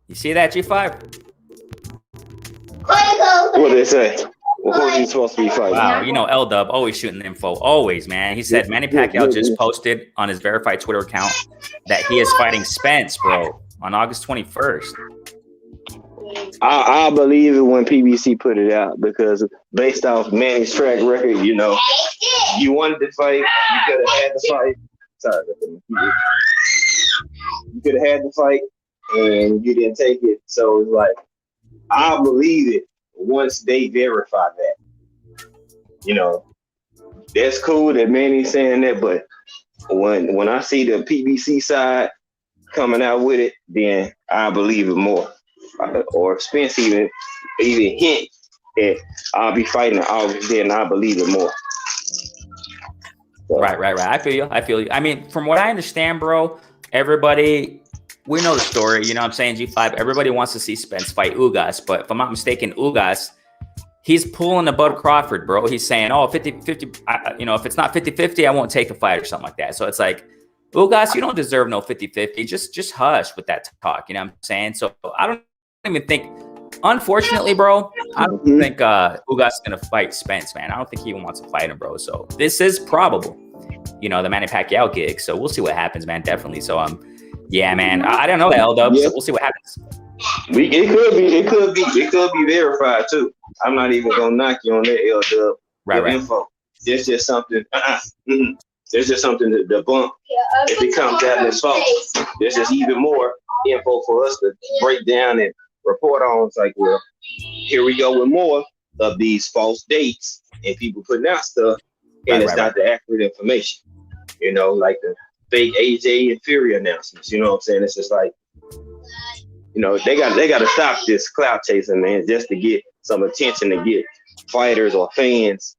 You see that, G5? What did they say? Who are you supposed to be fighting? Wow, L-Dub always shooting the info. Always, man. He said Manny Pacquiao just posted on his verified Twitter account that he is fighting Spence, bro, on August 21st. I believe it when PBC put it out, because based off Manny's track record, you wanted to fight, you could have had the fight. Sorry, you could have had the fight, and you didn't take it. So it's like, I believe it once they verify that. That's cool that Manny's saying that, but when I see the PBC side coming out with it, then I believe it more. Or Spence even hint that I'll be fighting in August, then I believe it more. So. Right. I feel you. I mean, from what I understand, bro, everybody, we know the story. You know what I'm saying, G5? Everybody wants to see Spence fight Ugas, but if I'm not mistaken, Ugas, he's pulling the Bud Crawford, bro. He's saying, 50-50, if it's not 50-50, I won't take the fight or something like that. So it's like, Ugas, you don't deserve no 50-50. Just hush with that talk. You know what I'm saying? So I don't even think, unfortunately, bro, I don't think Ugas is going to fight Spence, man. I don't think he even wants to fight him, bro. So this is probable, the Manny Pacquiao gig. So we'll see what happens, man. Definitely. So, yeah, man. I don't know that, L-Dub. So we'll see what happens. It could be verified too. I'm not even gonna knock you on that, L-Dub. Right. Info. It's just something. It's just something to debunk. If it comes out and it's false, there's just even more info for us to break down and report on. It's like, well, here we go with more of these false dates and people putting out stuff, and it's not the accurate information. Like the fake AJ and Fury announcements. You know what I'm saying? It's just like, they got to stop this clout chasing, man, just to get some attention, to get fighters or fans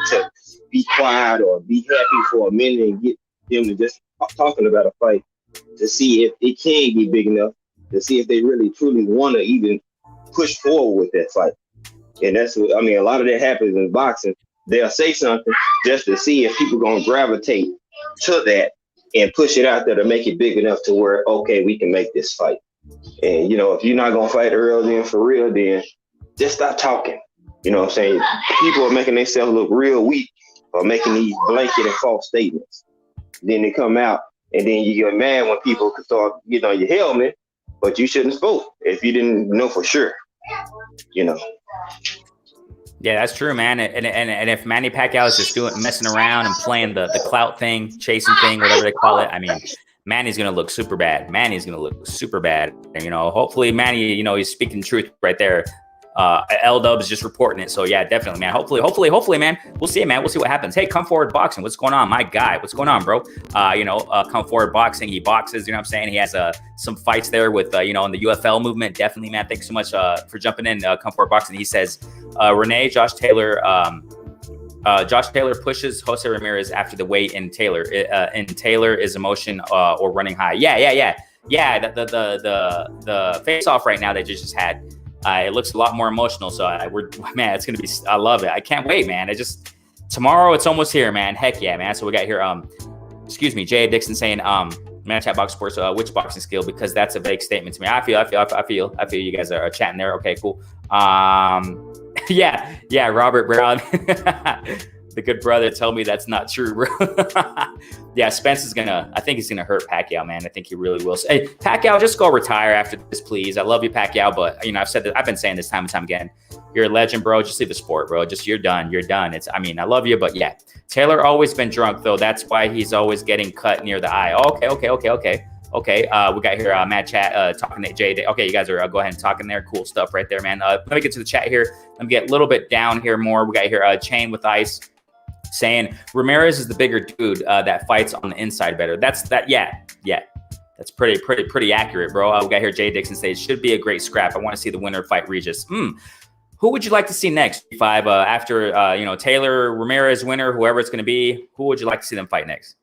to be quiet or be happy for a minute and get them to just talking about a fight, to see if it can get big enough, to see if they really truly want to even push forward with that fight. And that's what, a lot of that happens in boxing. They'll say something just to see if people going to gravitate to that and push it out there to make it big enough to where, okay, we can make this fight. And, if you're not going to fight early and for real, then just stop talking. You know what I'm saying? People are making themselves look real weak or making these blanket and false statements. Then they come out and then you get mad when people start getting on your helmet, but you shouldn't spoke if you didn't know for sure. Yeah, that's true, man. And if Manny Pacquiao is just messing around and playing the clout thing, chasing thing, whatever they call it, I mean, Manny's going to look super bad. And, hopefully Manny, he's speaking truth right there. L-Dub is just reporting it. So yeah, definitely, man. Hopefully, man. We'll see, man. We'll see what happens. Hey, Come Forward Boxing. What's going on? My guy. What's going on, bro? Come Forward Boxing. He boxes, you know what I'm saying? He has some fights there with, in the UFL movement. Definitely, man. Thanks so much for jumping in, Come Forward Boxing. He says, Josh Taylor pushes Jose Ramirez after the weight in Taylor. Taylor is emotion or running high. Yeah. The face-off right now they just had. It looks a lot more emotional. So it's gonna be. I love it. I can't wait, man. Tomorrow it's almost here, man. Heck yeah, man. So we got here. Jay Dixon saying, man, chat box sports. Which boxing skill? Because that's a vague statement to me. I feel you guys are chatting there. Okay, cool. Yeah, Robert Brown. The good brother told me that's not true, bro. Yeah, Spence is I think he's gonna hurt Pacquiao, man. I think he really will. Hey, Pacquiao, just go retire after this, please. I love you, Pacquiao, but I've been saying this time and time again. You're a legend, bro. Just leave the sport, bro. You're done. You're done. I love you, but yeah. Taylor always been drunk though. That's why he's always getting cut near the eye. Okay. We got here Matt Chat talking to Jay. Okay, you guys are go ahead and talking there. Cool stuff right there, man. Let me get to the chat here. Let me get a little bit down here more. We got here Chain with Ice saying Ramirez is the bigger dude that fights on the inside better. Yeah. That's pretty accurate, bro. We got here Jay Dixon says should be a great scrap. I want to see the winner fight Regis. Who would you like to see next? After Taylor, Ramirez winner, whoever it's going to be, who would you like to see them fight next?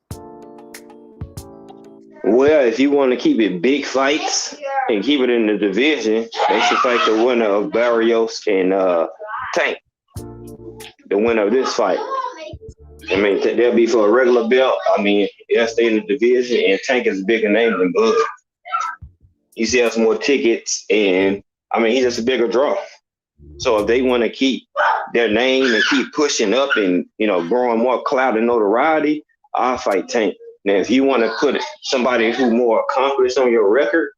Well, if you want to keep it big fights and keep it in the division, they should fight the winner of Barrios and Tank. The winner of this fight. I mean, they'll be for a regular belt. I mean, they'll stay in the division, and Tank is a bigger name than Bud. He sells more tickets, and I mean, he's just a bigger draw. So if they want to keep their name and keep pushing up and, growing more clout and notoriety, I'll fight Tank. Now, if you want to put somebody who more accomplished on your record,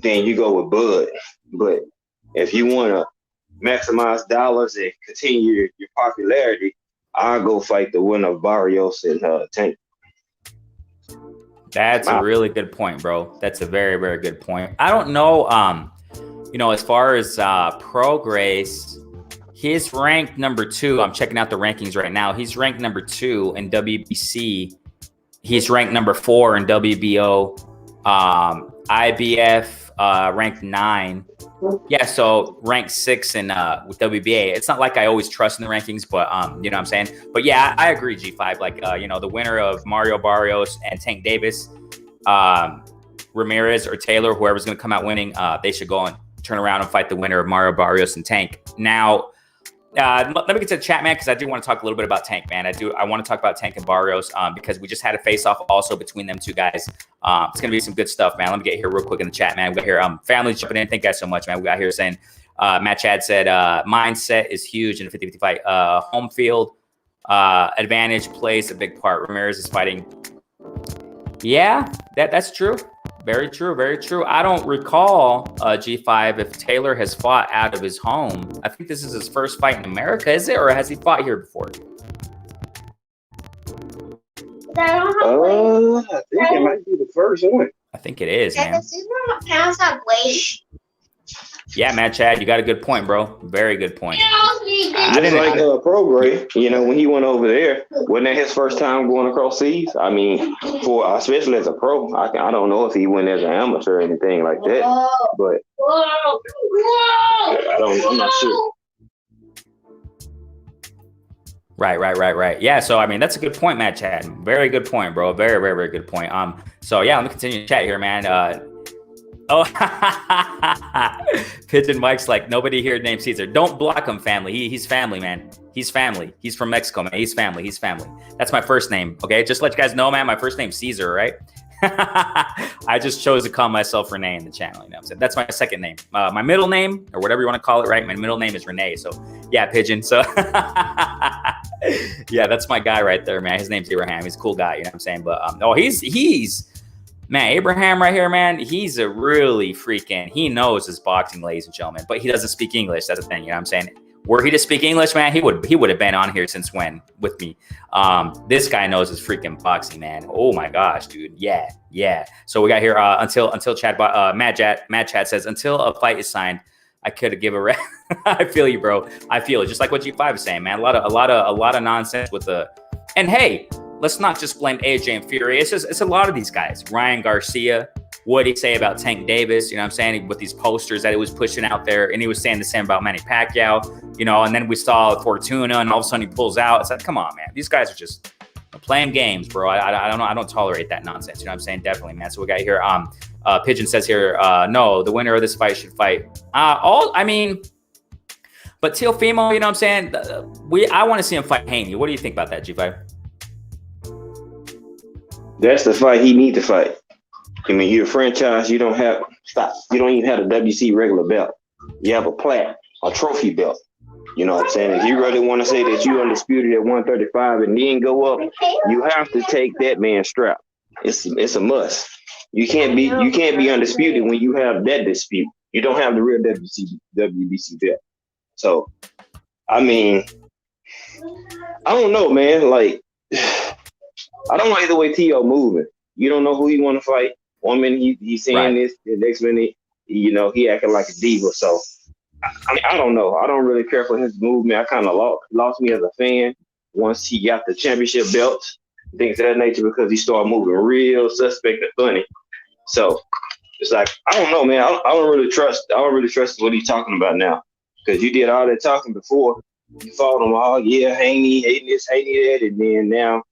then you go with Bud. But if you want to maximize dollars and continue your popularity, I'll go fight the winner of Barrios and Tank. That's a really good point, bro. That's a very, very good point. I don't know, as far as Pro Grace, he's ranked number 2. I'm checking out the rankings right now. He's ranked number 2 in WBC. He's ranked number 4 in WBO. IBF ranked 9. Yeah, so ranked 6 in with WBA. It's not like I always trust in the rankings, but you know what I'm saying? But yeah, I agree, G5. Like the winner of Mario Barrios and Tank Davis, Ramirez or Taylor, whoever's gonna come out winning, they should go and turn around and fight the winner of Mario Barrios and Tank. Now, let me get to the chat, man, because I do want to talk a little bit about Tank, man. I want to talk about Tank and Barrios because we just had a face-off also between them two guys. It's going to be some good stuff, man. Let me get here real quick in the chat, man. We got here family jumping in. Thank you guys so much, man. We got here saying Matt Chad said mindset is huge in a 50-50 fight. Home field advantage plays a big part. Ramirez is fighting. Yeah, that's true. Very true, very true. I don't recall, G5, if Taylor has fought out of his home. I think this is his first fight in America, is it? Or has he fought here before? I think it might be the first one. I think it is, man. Yeah, Matt Chad, you got a good point, bro. Very good point. Just like Prograis, when he went over there, wasn't that his first time going across seas? I mean, especially as a pro, I don't know if he went as an amateur or anything like that, but I'm not sure. Right. Yeah, so I mean that's a good point, Matt Chad. Very good point, bro. Very, very, very good point. So yeah, let me continue to chat here, man. Pigeon Mike's like, nobody here named Caesar. Don't block him, family. He's family, man. He's family. He's from Mexico, man. He's family. That's my first name, okay? Just to let you guys know, man, my first name's Caesar, right? I just chose to call myself Renee in the channel, you know what I'm saying? That's my second name. My middle name, or whatever you want to call it, right? My middle name is Renee, so yeah, Pigeon. So yeah, that's my guy right there, man. His name's Abraham. He's a cool guy, you know what I'm saying? But he's man, Abraham right here, man, he's a really he knows his boxing, ladies and gentlemen, but he doesn't speak English. That's the thing, you know what I'm saying? Were he to speak English, man, he would have been on here since when with me. This guy knows his freaking boxing, man. Oh my gosh, dude. Yeah. So we got here until Chad Matt Chad says until a fight is signed, I could give a I feel you, bro. I feel it. Just like what G5 is saying, man. A lot of nonsense with the. And hey, let's not just blame AJ and Fury. It's a lot of these guys. Ryan Garcia. What did he say about Tank Davis? You know what I'm saying? With these posters that he was pushing out there. And he was saying the same about Manny Pacquiao, and then we saw Fortuna and all of a sudden he pulls out. It's like, come on, man. These guys are just playing games, bro. I don't know. I don't tolerate that nonsense. You know what I'm saying? Definitely, man. So we got here. Pigeon says here, no, the winner of this fight should fight. But Teofimo, you know what I'm saying? I want to see him fight Haney. What do you think about that, G5? That's the fight he need to fight. I mean, you're a franchise. You don't even have a WC regular belt. You have a plat, a trophy belt. You know what I'm saying? If you really want to say that you undisputed at 135 and then go up, you have to take that man's strap. It's a must. You can't be undisputed when you have that dispute. You don't have the real WBC belt. So, I mean, I don't know, man. Like, I don't like the way T.O. moving. You don't know who he want to fight. One minute he's saying this, the next minute, he acting like a diva. So, I mean, I don't know. I don't really care for his movement. I kind of lost me as a fan once he got the championship belt, things of that nature, because he started moving real suspect and funny. So it's like, I don't know, man. I don't really trust what he's talking about now, because you did all that talking before. You fought him all, Haney, hating this, hating that, and then now,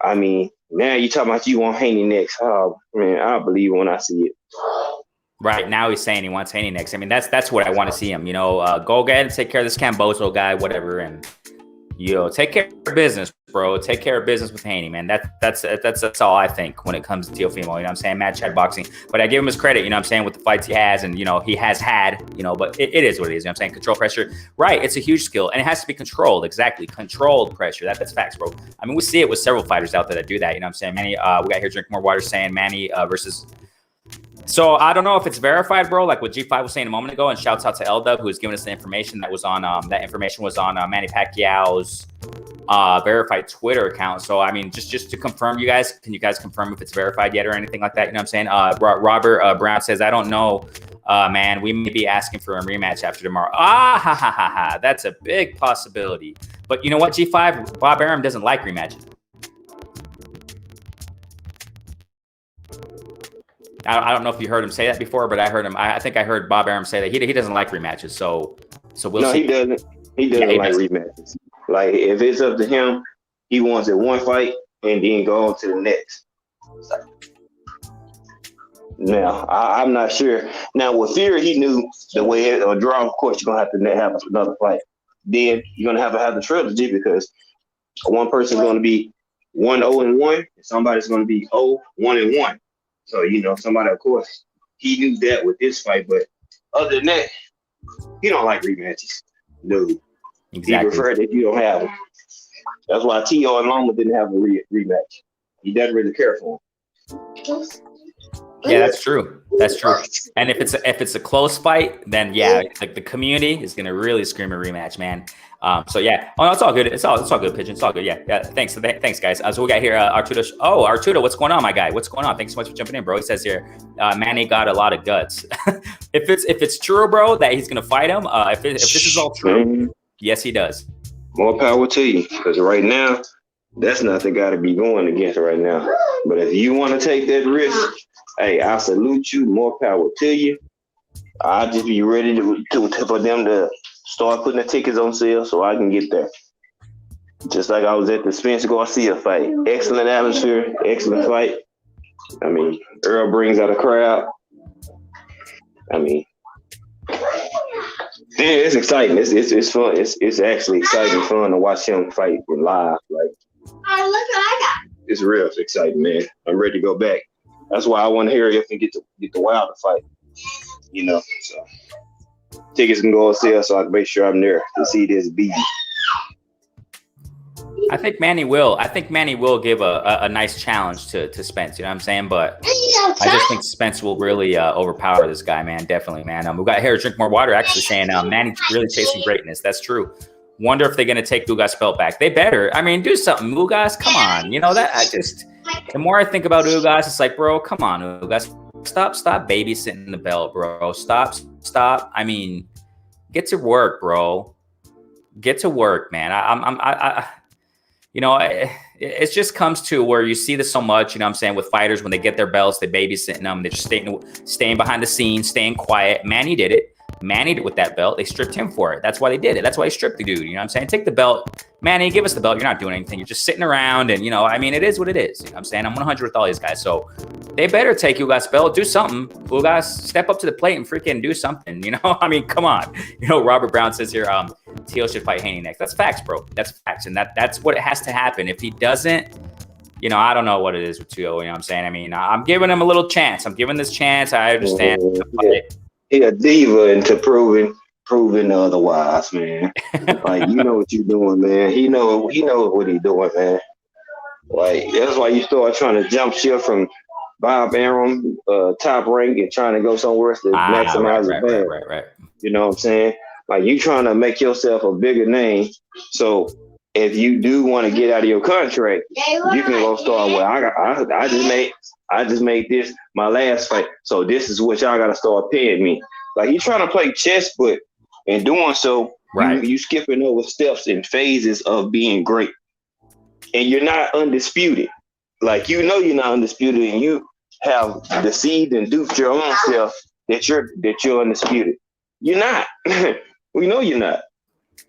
I mean, now you talking about you want Haney next. Oh man, I believe when I see it. Right now, he's saying he wants Haney next. I mean, that's what I want to see him. Go ahead and take care of this Cambozo guy, whatever, and take care of business, bro. Take care of business with Haney, man. That's all I think when it comes to Teofimo. You know what I'm saying? Mad Chat Boxing, but I give him his credit. You know what I'm saying, with the fights he has, and he has had. But it is what it is. You know what I'm saying? Control pressure, right? It's a huge skill, and it has to be controlled. Exactly, controlled pressure. That's facts, bro. I mean, we see it with several fighters out there that do that. You know what I'm saying? Manny, we got here Drink More Water saying Manny versus. So I don't know if it's verified, bro, like what G5 was saying a moment ago, and shouts out to L-Dub, who was giving us the information that was on that information was on Manny Pacquiao's verified Twitter account. So I mean, just to confirm, can you guys confirm if it's verified yet or anything like that? You know what I'm saying? Robert Brown says, I don't know, man, we may be asking for a rematch after tomorrow. That's a big possibility. But you know what, G5, Bob Arum doesn't like rematches. I don't know if you heard him say that before, but I heard him. I think I heard Bob Arum say that he doesn't like rematches. So we'll see. No, he doesn't. He doesn't like rematches. Like, if it's up to him, he wants it one fight and then go on to the next. Now, I'm not sure. Now, with Fury, he knew the way a draw. Of course, you're gonna have to have another fight. Then you're gonna have the trilogy, because one person's gonna be 1-0-1, and somebody's gonna be 0-1-1. So, somebody, of course, he knew that with this fight, but other than that, he don't like rematches. No. Exactly. He preferred that you don't have them. That's why T.O. and Loma didn't have a rematch. He doesn't really care for him. Yeah, that's true. That's true. And if it's a close fight, then like the community is gonna really scream a rematch, man. So yeah, no, it's all good. It's all good, Pigeon. It's all good. Yeah. Thanks, guys. So we got here Arturo. Oh, Arturo, what's going on, my guy? What's going on? Thanks so much for jumping in, bro. He says here, Manny got a lot of guts. if it's true, bro, that he's gonna fight him. If this is all true, yes, he does. More power to you, because right now, that's not the guy to be going against right now. But if you want to take that risk, hey, I salute you. More power to you. I'll just be ready for them to start putting the tickets on sale so I can get there. Just like I was at the Spencer Garcia fight. Excellent atmosphere, excellent fight. I mean, Earl brings out a crowd. I mean, yeah, it's exciting. It's fun. It's actually exciting, fun to watch him fight live. Like, look what I got. It's real exciting, man. I'm ready to go back. That's why I want to hurry up and get the Wilder fight. So tickets can go on sale, so I can make sure I'm there to see this beat. I think Manny will give a nice challenge to Spence. You know what I'm saying? But I just think Spence will really overpower this guy, man. Definitely, man. We got here Drink More Water actually saying Manny's really chasing greatness. That's true. Wonder if they're gonna take Ugas' belt back. They better. I mean, do something, Ugas. Come on. The more I think about Ugas, it's like, bro, come on, Ugas. Stop babysitting the belt, bro. Stop. I mean, get to work, bro. Get to work, man. It just comes to where you see this so much, you know what I'm saying, with fighters when they get their belts, they babysitting them, they're just staying behind the scenes, staying quiet. Manny did it. Manny did it with that belt. They stripped him for it. That's why they did it. That's why he stripped the dude. You know what I'm saying? Take the belt. Manny, give us the belt. You're not doing anything. You're just sitting around and, it is what it is. You know what I'm saying? I'm 100 with all these guys. So they better take Ugas' belt. Do something. Ugas, step up to the plate and freaking do something. Come on. Robert Brown says here, Teal should fight Haney next. That's facts, bro. That's facts. And that's what has to happen. If he doesn't, I don't know what it is with Teal. You know what I'm saying? I mean, I'm giving him a little chance. I'm giving this chance. I understand. He a diva into proving proving otherwise, man. Like you know what you're doing, man. He knows what he's doing, man. Like that's why you start trying to jump ship from Bob Arum, top rank, and trying to go somewhere else to maximize the bag. Right. You know what I'm saying? Like you trying to make yourself a bigger name. So if you do want to get out of your contract, you can go start. Well, I just made this my last fight, so this is what y'all got to start paying me. Like he's trying to play chess, but in doing so, right. you skipping over steps and phases of being great, and you're not undisputed. Like you're not undisputed, and you have deceived and duped your own self that you're undisputed. You're not. We know you're not,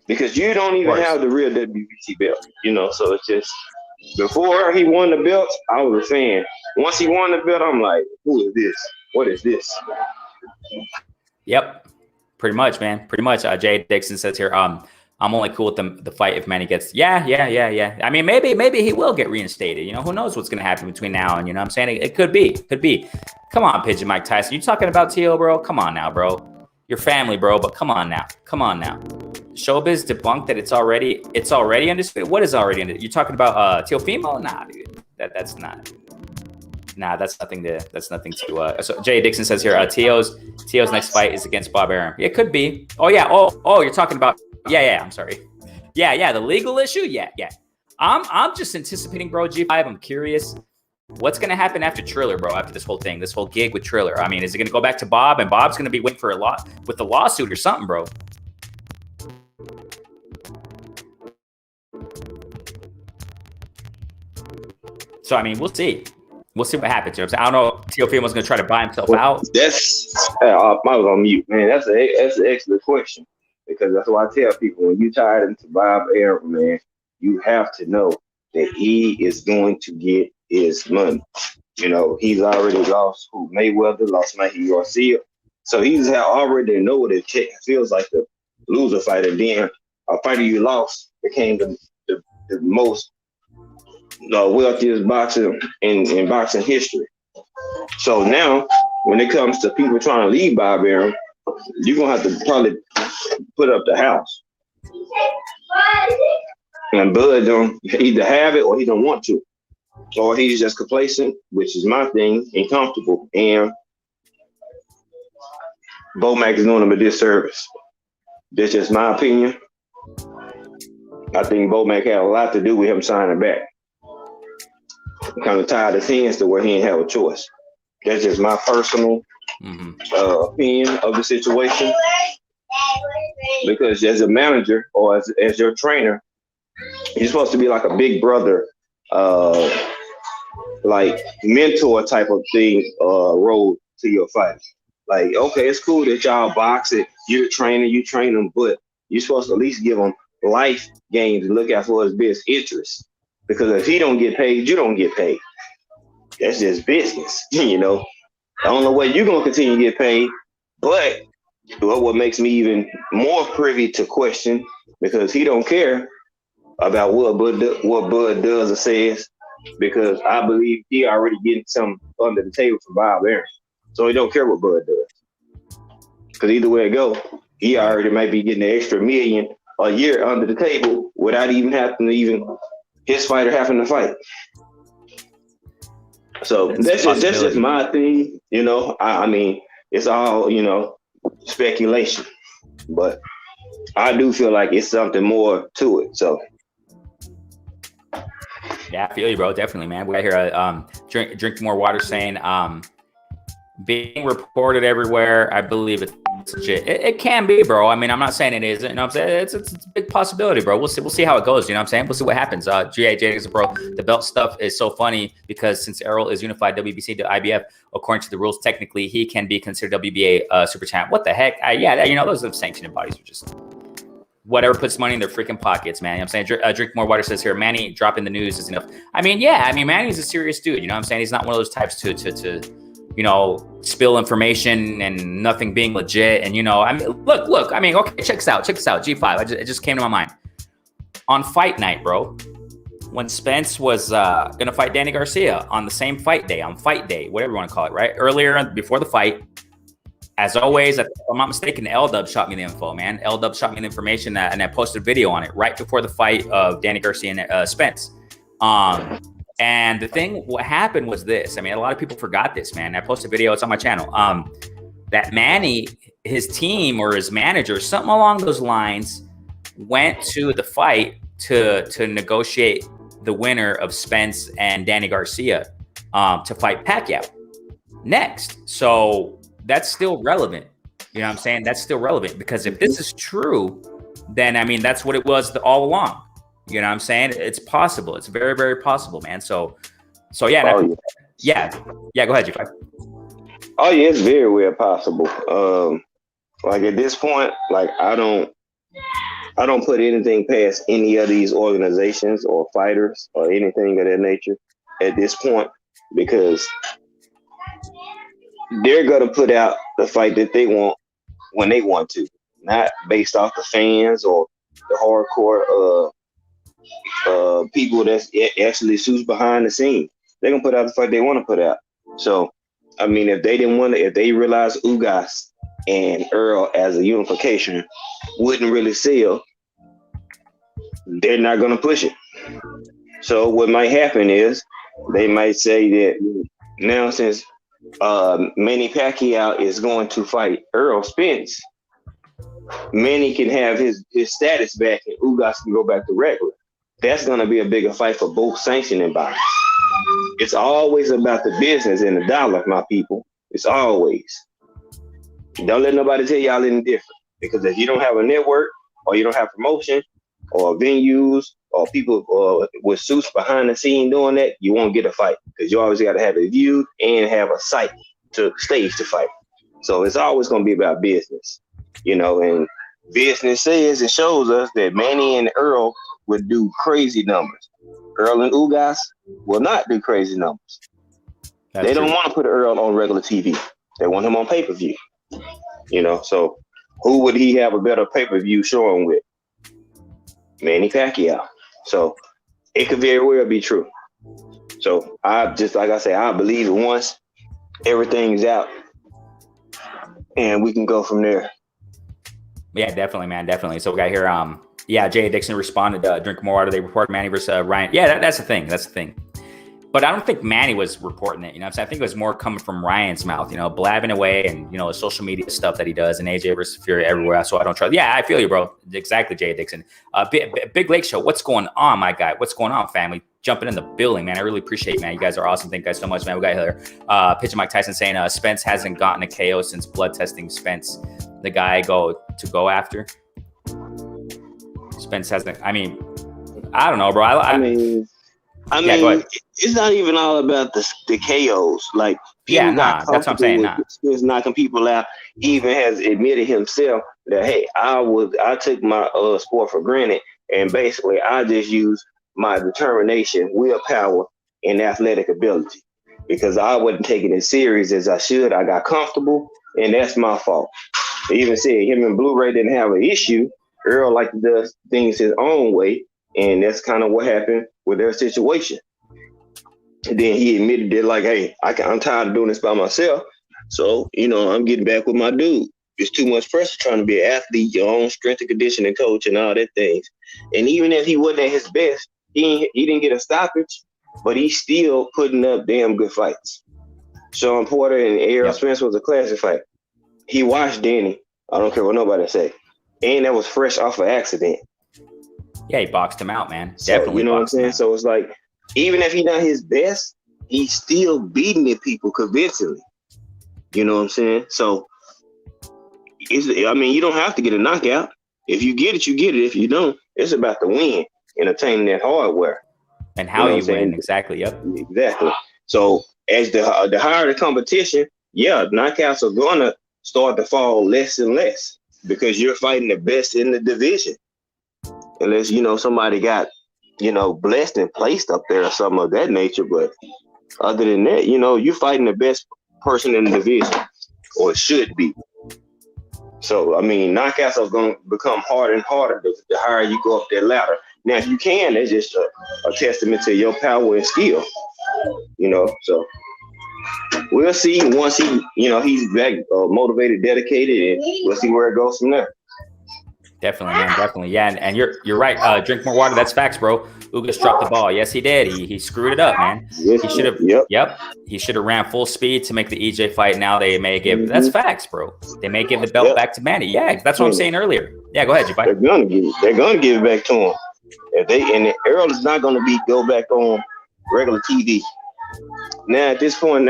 because you don't even have the real WBC belt. So it's just before he won the belt, I was a fan. Once he won the belt, I'm like, who is this? What is this? Yep, pretty much, man. Pretty much. Jay Dixon says here, I'm only cool with the fight if Manny gets. Yeah. I mean, maybe he will get reinstated. Who knows what's gonna happen between now and what I'm saying? It could be. Come on, Pigeon Mike Tyson. You talking about T.O., bro? Come on now, bro. Your family, bro. But come on now. Showbiz debunked that it's already undisputed. What is already undisputed? You're talking about Teofimo? Nah, dude. That's not. Nah, that's nothing to. So Jay Dixon says here, T.O.'s next fight is against Bob Arum. It could be. Oh yeah. Oh, you're talking about. Yeah. I'm sorry. Yeah. The legal issue. Yeah. I'm just anticipating, bro. G5. I'm curious. What's gonna happen after Triller, bro? After this whole gig with Triller. I mean, is it gonna go back to Bob, and Bob's gonna be waiting for a lot with the lawsuit or something, bro? So I mean, we'll see. We'll see what happens. I don't know if Teofimo's going to try to buy himself out. I was on mute, man. That's an excellent question, because that's why I tell people, when you tied into Bob Arum, man, you have to know that he is going to get his money. He's already lost Mayweather, lost Mikey Garcia, so he's already know what it feels like to lose a fight, and then a fighter you lost became the most wealthiest boxer in boxing history. So now, when it comes to people trying to leave Bob Arum, you're gonna have to probably put up the house. And Bud don't either have it, or he don't want to, or he's just complacent, which is my thing, and comfortable. And Bomac is doing him a disservice. That's just my opinion. I think Bomac had a lot to do with him signing back. I'm kind of tired of hands to where he didn't have a choice. That's just my personal opinion of the situation. Because as a manager, or as your trainer, you're supposed to be like a big brother, like mentor type of thing, role to your fighter. Like, okay, it's cool that y'all box it, you're the trainer, you train them, but you're supposed to at least give them life games and look out for his best interests. Because if he don't get paid, you don't get paid. That's just business, The only way you're gonna continue to get paid. But what makes me even more privy to question, because he don't care about what Bud does or says, because I believe he already getting some under the table from Bob Arum, so he don't care what Bud does. Because either way it go, he already might be getting an extra $1 million a year under the table without even having to his fighter having to fight. So that's just my thing, I mean, it's all, speculation, but I do feel like it's something more to it. So yeah, I feel you, bro. Definitely, man. We got here drink more water saying being reported everywhere. I believe it's legit. It can be, bro. I mean, I'm not saying it isn't. I'm saying it's a big possibility, bro. We'll see how it goes. I'm saying? We'll see what happens. Jay, bro, the belt stuff is so funny because since Errol is unified WBC to IBF, according to the rules, technically he can be considered WBA super champ. What the heck? Those sanctioning bodies are just whatever puts money in their freaking pockets, man. I'm saying? Drink more water says here, Manny dropping the news is enough. I mean, Manny's a serious dude. I'm saying? He's not one of those types to spill information and nothing being legit. And, look, okay, check this out. G5, it just came to my mind. On fight night, bro, when Spence was going to fight Danny Garcia on the same fight day, whatever you want to call it, right? Earlier, before the fight, As always, if I'm not mistaken, L-Dub shot me the info, man. L-Dub shot me the information, and I posted a video on it right before the fight of Danny Garcia and Spence. And the thing, what happened was this. I mean, a lot of people forgot this, man. I posted a video. It's on my channel. That Manny, his team or his manager, something along those lines, went to the fight to negotiate the winner of Spence and Danny Garcia to fight Pacquiao next. So that's still relevant. You know what I'm saying? That's still relevant because if this is true, then I mean, that's what it was all along. You know what I'm saying? It's possible. It's very, very possible, man. So yeah. Yeah. Go ahead, G5. Oh yeah, it's very well possible. Like at this point, like I don't put anything past any of these organizations or fighters or anything of that nature at this point, because they're gonna put out the fight that they want when they want to, not based off the fans or the hardcore people that's actually suits behind the scene. They're gonna put out the fight they want to put out. So, I mean, if they didn't want to, if they realized Ugas and Earl as a unification wouldn't really sell, they're not gonna push it. So what might happen is they might say that now since Manny Pacquiao is going to fight Earl Spence, Manny can have his status back and Ugas can go back to regular. That's going to be a bigger fight for both sanctioning bodies. It's always about the business and the dollar, my people. It's always. Don't let nobody tell y'all anything different. Because if you don't have a network or you don't have promotion or venues or people with suits behind the scene doing that, you won't get a fight. Because you always got to have it viewed and have a site to stage to fight. So it's always going to be about business. You know, and business says and shows us that Manny and Earl would do crazy numbers. Earl and Ugas will not do crazy numbers. They don't want to put Earl on regular TV. They want him on pay-per-view. You know, so who would he have a better pay-per-view showing with? Manny Pacquiao. So it could very well be true. So I just, like I say, I believe it once everything's out and we can go from there. Yeah, definitely, man. Definitely. So we got here, Jay Dixon responded, drink more water. They report Manny versus Ryan. Yeah, that's the thing. That's the thing. But I don't think Manny was reporting it. You know what I'm saying? I think it was more coming from Ryan's mouth, you know, blabbing away and, you know, the social media stuff that he does and AJ versus Fury everywhere. So I don't trust. Yeah, I feel you, bro. Exactly, Jay Dixon. Big Lake Show. What's going on, my guy? What's going on, family? Jumping in the building, man. I really appreciate it, man. You guys are awesome. Thank you guys so much, man. We got here. Pitcher Mike Tyson saying Spence hasn't gotten a KO since blood testing. Spence, the guy go after. Spence hasn't. I mean, I don't know, bro. I mean, it's not even all about the KOs. Like, that's what I'm saying. Spence knocking people out. He even has admitted himself that, hey, I took my sport for granted, and basically I just used my determination, willpower, and athletic ability because I wasn't taking it serious as I should. I got comfortable, and that's my fault. He even said him and Blu-ray didn't have an issue. Earl like to do things his own way, and that's kind of what happened with their situation. And then he admitted that, like, hey, I'm tired of doing this by myself, so, you know, I'm getting back with my dude. It's too much pressure trying to be an athlete, your own strength and conditioning coach and all that things. And even if he wasn't at his best, he didn't get a stoppage, but he's still putting up damn good fights. Sean Porter and Errol Spence was a classic fight. He watched Danny. I don't care what nobody say. And that was fresh off an accident. Yeah, he boxed him out, man. So, Definitely. You know what I'm saying? So it's like, even if he's not his best, he's still beating the people convincingly. You know what I'm saying? So, you don't have to get a knockout. If you get it, you get it. If you don't, it's about the win and obtaining that hardware. And how you win, exactly. Yep. Exactly. So as the higher the competition, knockouts are gonna start to fall less and less because you're fighting the best in the division. Unless, you know, somebody got, you know, blessed and placed up there or something of that nature. But other than that, you know, you're fighting the best person in the division, or it should be. So, I mean, knockouts are going to become harder and harder the higher you go up that ladder. Now, if you can, it's just a testament to your power and skill, you know, so. we'll see once he's back, motivated, dedicated, and we'll see where it goes from there. Definitely, man. Definitely. Yeah. And you're right. Drink more water. That's facts, bro. Ugas dropped the ball. Yes, he did. He screwed it up, man. Yes, he should have. Yep. He should have ran full speed to make the EJ fight. Now they may give. That's facts, bro. They may give the belt back to Manny. Yeah, that's what I'm saying earlier. Yeah, go ahead, G5. They're gonna give it back to him. Earl is not gonna go back on regular TV. Now at this point,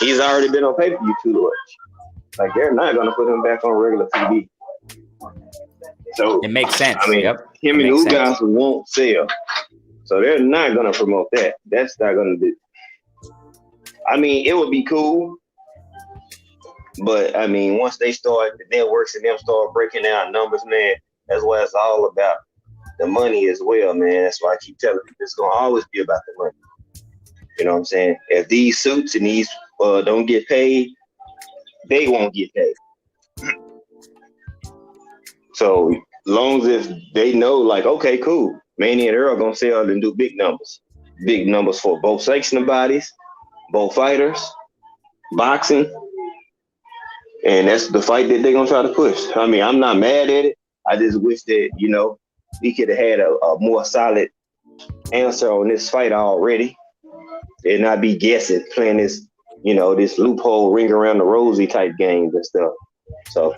he's already been on pay-per-view too much. Like they're not gonna put him back on regular TV. So it makes sense. I mean, him and Ugas won't sell, so they're not gonna promote that. That's not gonna be. I mean, it would be cool, but I mean, once they start, the networks and them start breaking down numbers, man, that's what it's all about. The money as well, man. That's why I keep telling you, it's gonna always be about the money. You know what I'm saying? If these suits and these don't get paid, they won't get paid. So long as they know, like, okay, cool, Manny and Earl gonna sell and do big numbers for both sanctioned bodies, both fighters, boxing, and that's the fight that they're gonna try to push. I mean, I'm not mad at it. I just wish that he could have had a more solid answer on this fight already, and not be guessing, playing this this loophole ring around the rosy type games and stuff. So.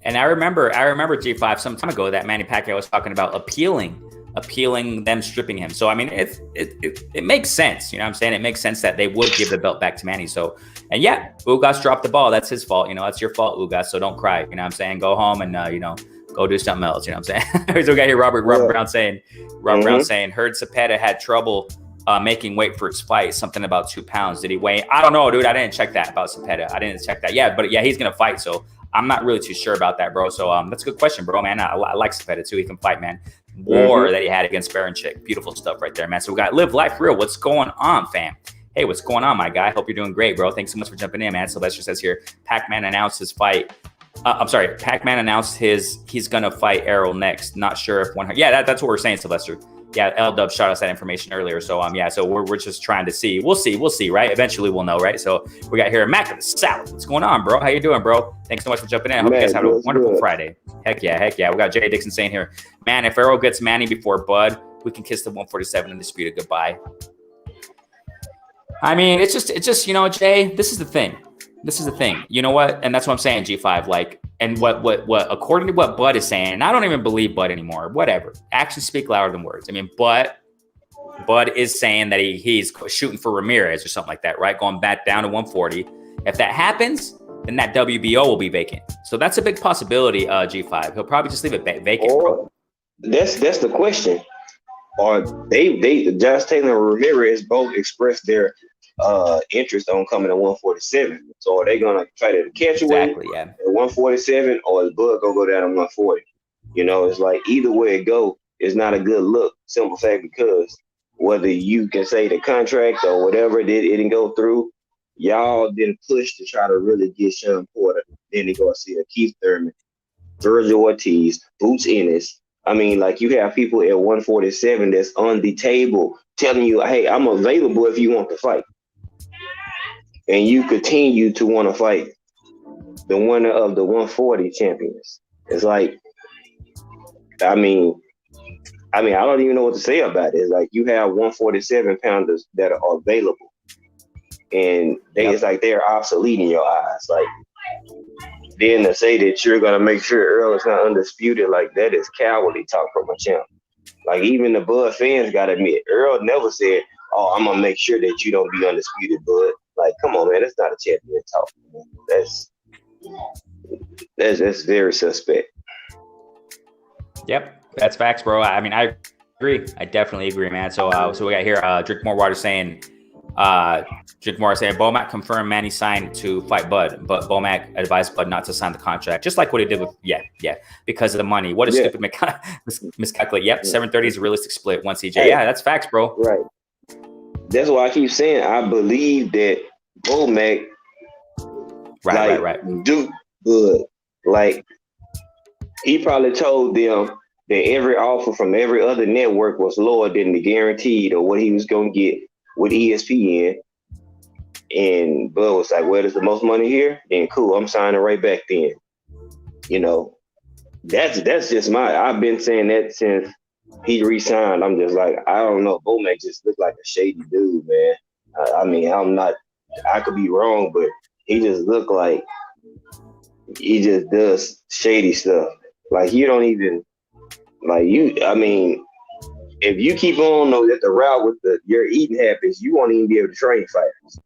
And I remember G5 some time ago that Manny Pacquiao was talking about appealing them stripping him. So I mean, it makes sense. You know what I'm saying? It makes sense that they would give the belt back to Manny. So, and yeah, Ugas dropped the ball. That's his fault. That's your fault, Ugas. So don't cry. You know what I'm saying? Go home and go do something else. You know what I'm saying? So we got here Robert Brown saying, heard Cepeda had trouble making weight for his fight. Something about 2 pounds. Did he weigh? I don't know, dude. I didn't check that about Cepeda. I didn't check that. Yeah, but yeah, he's gonna fight. So. I'm not really too sure about that, bro. So that's a good question, bro, man. I like Cepeda too. He can fight, man. War that he had against Baranchik. Beautiful stuff right there, man. So we got Live Life Real. What's going on, fam? Hey, what's going on, my guy? Hope you're doing great, bro. Thanks so much for jumping in, man. Sylvester says here, Pac-Man announced his fight. Pac-Man announced he's going to fight Errol next. Not sure if one. Yeah, that's what we're saying, Sylvester. Yeah, L-Dub shot us that information earlier. So, so we're just trying to see. We'll see, right? Eventually we'll know, right? So we got here Mac of the South. What's going on, bro? How you doing, bro? Thanks so much for jumping in. I hope you guys have a wonderful Friday. Heck yeah. We got Jay Dixon saying here, man, if Errol gets Manny before Bud, we can kiss the 147 and dispute it goodbye. I mean, it's just, Jay, this is the thing. You know what? And that's what I'm saying, G5. Like, and what according to what Bud is saying, and I don't even believe Bud anymore. Whatever. Actions speak louder than words. I mean, Bud is saying that he's shooting for Ramirez or something like that, right? Going back down to 140. If that happens, then that WBO will be vacant. So that's a big possibility, G5. He'll probably just leave it vacant. Or that's the question. Or they Josh Taylor and Ramirez both expressed their interest on coming to 147. So are they gonna try to catch away at 147, or is Bud gonna go down to 140? It's like either way it go, it's not a good look. Simple fact, because whether you can say the contract or whatever it didn't go through, y'all didn't push to try to really get Sean Porter. Then they go see a Keith Thurman, Virgil Ortiz, Boots Ennis. I mean, like, you have people at 147 that's on the table telling you, hey, I'm available if you want to fight. And you continue to want to fight the winner of the 140 champions. It's like, I mean, I don't even know what to say about it. It's like you have 147 pounders that are available, and it's like they're obsolete in your eyes. Like, then to say that you're gonna make sure Earl is not undisputed, like, that is cowardly talk from a champ. Like, even the Bud fans gotta admit, Earl never said, "Oh, I'm gonna make sure that you don't be undisputed, Bud." Like, come on, man, that's not a champion talk. That's very suspect. Yep, that's facts, bro. I mean, I agree. I definitely agree, man. So we got here Drink More Water saying, Bomac confirmed Manny signed to fight Bud, but Bomac advised Bud not to sign the contract, just like what he did with because of the money. What a stupid miscalculate. Yep, 730 is a realistic split. One CJ. Hey, that's facts, bro. Right. That's why I keep saying I believe that Bomac, right, Duke Bud, like, he probably told them that every offer from every other network was lower than the guaranteed or what he was gonna get with ESPN. And Bud was like, well, there's the most money here. Then cool, I'm signing right back then. You know, that's just I've been saying that since he re-signed. I'm just like, I don't know. Bomac just looked like a shady dude, man. I mean, I could be wrong, but he just looked like he just does shady stuff. Like you don't even I mean, if you keep on at the route with your eating habits, you won't even be able to train fighters.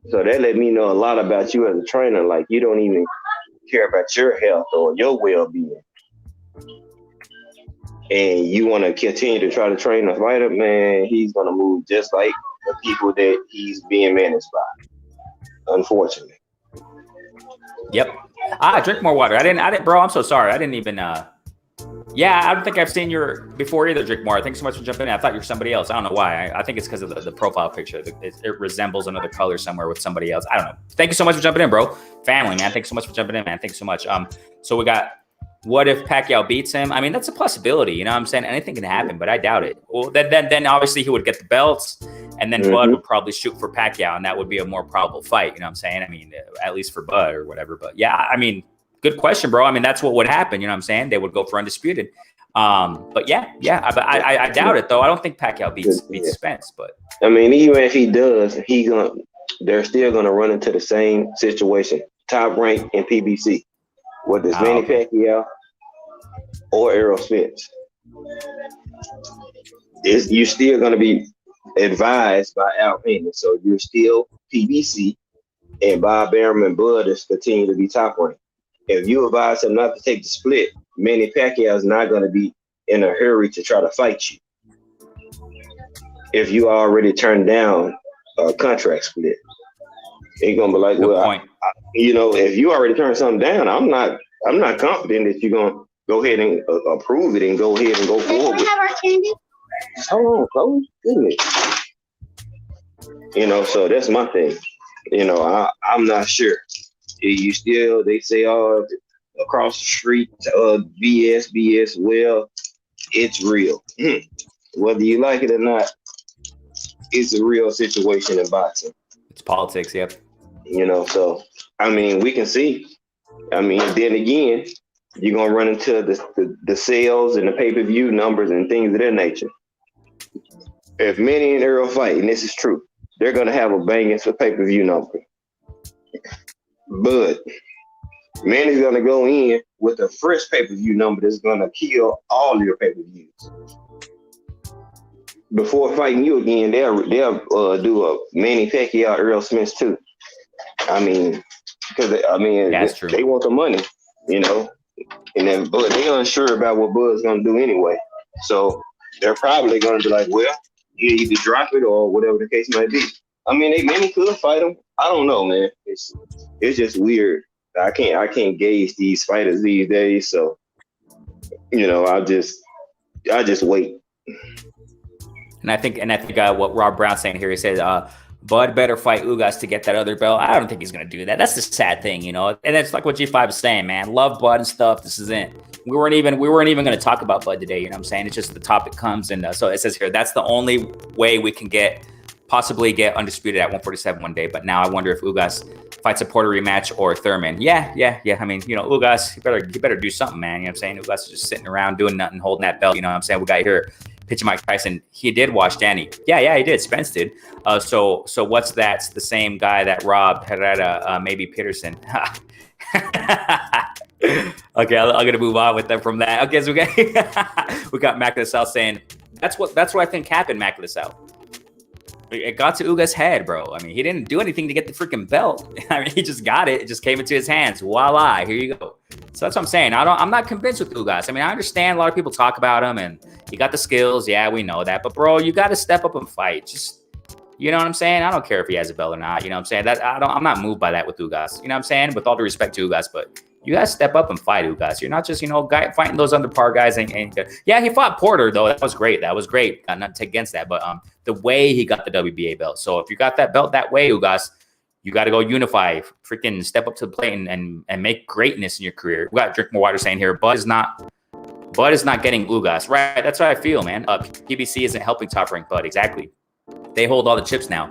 So that let me know a lot about you as a trainer. Like you don't even care about your health or your well-being, and you want to continue to try to train a fighter, man, he's gonna move just like the people that he's being managed by. Unfortunately. Yep. Drink more water. I didn't, bro. I'm so sorry. I didn't even. Yeah, I don't think I've seen your before either. Drink more. Thanks so much for jumping in. I thought you were somebody else. I don't know why. I think it's because of the profile picture. It resembles another color somewhere with somebody else. I don't know. Thank you so much for jumping in, bro. Family, man. Thanks so much for jumping in, man. Thanks so much. So we got. What if Pacquiao beats him? I mean, that's a possibility. You know what I'm saying? Anything can happen, but I doubt it. Well, then obviously he would get the belts, and then Bud would probably shoot for Pacquiao, and that would be a more probable fight. You know what I'm saying? I mean, at least for Bud or whatever. But yeah, I mean, good question, bro. I mean, that's what would happen. You know what I'm saying? They would go for undisputed. But yeah. I doubt it though. I don't think Pacquiao beats Spence. But I mean, even if he does, they're still gonna run into the same situation. Top rank in PBC. Whether it's Manny Pacquiao or Errol Spence, you're still going to be advised by Al Payne. So you're still PBC, and Bob Arum and Bud is continue to be top ranked. If you advise him not to take the split, Manny Pacquiao is not going to be in a hurry to try to fight you. If you already turned down a contract split, he's going to be like, if you already turned something down, I'm not confident that you're gonna go ahead and approve it and go ahead and go forward. Can we have our candy? Hold on, Chloe. Goodness. So that's my thing. I'm not sure. They say, across the street, BS. Well, it's real. Whether you like it or not, it's a real situation in boxing. It's politics, yep. So I mean, we can see. I mean, then again, you're gonna run into the sales and the pay-per-view numbers and things of that nature. If Manny and Errol fight, and this is true, they're gonna have a banging for pay-per-view number. But Manny's gonna go in with a fresh pay-per-view number that's gonna kill all your pay-per-views. Before fighting you again, they'll do a Manny Pacquiao Errol Spence too. I mean, because they want the money, and then but they're unsure about what Bud's gonna do anyway. So they're probably gonna be like, well, you either drop it or whatever the case might be. I mean, Manny could fight him. I don't know, man. It's just weird. I can't gauge these fighters these days. So I just wait. And I think what Rob Brown's saying here, he says, Bud better fight Ugas to get that other belt. I don't think he's going to do that. That's the sad thing, And it's like what G5 is saying, man. Love Bud and stuff. This is it. We weren't even going to talk about Bud today. You know what I'm saying? It's just the topic comes. And so it says here, that's the only way we can possibly get undisputed at 147 one day. But now I wonder if Ugas fights a Porter rematch or Thurman. Yeah. I mean, Ugas, you better do something, man. You know what I'm saying? Ugas is just sitting around doing nothing, holding that belt. You know what I'm saying? We got here. Pitching Mike Tyson, he did watch Danny. Yeah, he did. Spence did. So what's that? It's the same guy that robbed Herrera, maybe Peterson. Okay, I'm gonna move on with them from that. Okay, so we got Mac of the South saying that's what I think happened. Mac of the South. It got to Ugas' head, bro. I mean, he didn't do anything to get the freaking belt. I mean, he just got it. It just came into his hands. Voila, here you go. So that's what I'm saying. I'm not convinced with Ugas. I mean, I understand a lot of people talk about him and he got the skills. Yeah, we know that. But bro, you got to step up and fight. Just, you know what I'm saying? I don't care if he has a belt or not. You know what I'm saying? I'm not moved by that with Ugas. You know what I'm saying? With all due respect to Ugas, but you guys step up and fight Ugas. You're not just, guy fighting those under par guys. And yeah, he fought Porter though. That was great. Got nothing against that. But the way he got the WBA belt. So if you got that belt that way, Ugas, you got to go unify, freaking step up to the plate and make greatness in your career. We got Drink More Water saying here, Bud is not getting Ugas. Right. That's what I feel, man. PBC isn't helping top rank Bud. Exactly. They hold all the chips now.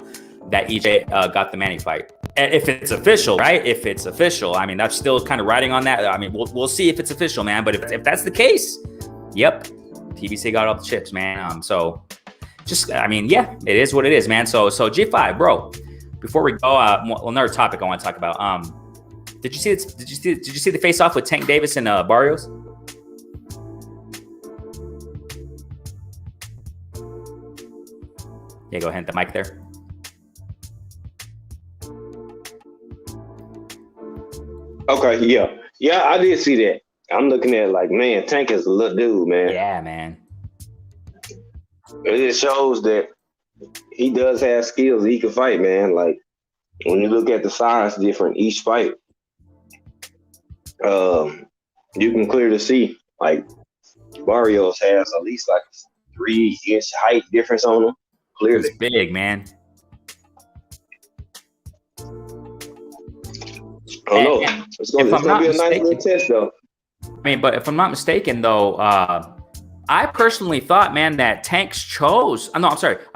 that EJ got the Manny fight. And if it's official, right? If it's official, I mean, that's still kind of riding on that. I mean, we'll see if it's official, man. But if that's the case, yep, TBC got all the chips, man. So just, I mean, yeah, it is what it is, man. So G5, bro. Before we go, another topic I want to talk about. Did you see the face off with Tank Davis and Barrios? Yeah, go ahead, the mic there. Okay, yeah, I did see that. I'm looking at it like, man, Tank is a little dude, man. Yeah, man. It shows that he does have skills. He can fight, man. Like when you look at the size different each fight, you can clearly see like Barrios has at least like 3-inch height difference on him. Clearly, he's big, man. I don't know. It's gonna be a nice little test, though. I mean, but if I'm not mistaken, though, I personally thought, man, that I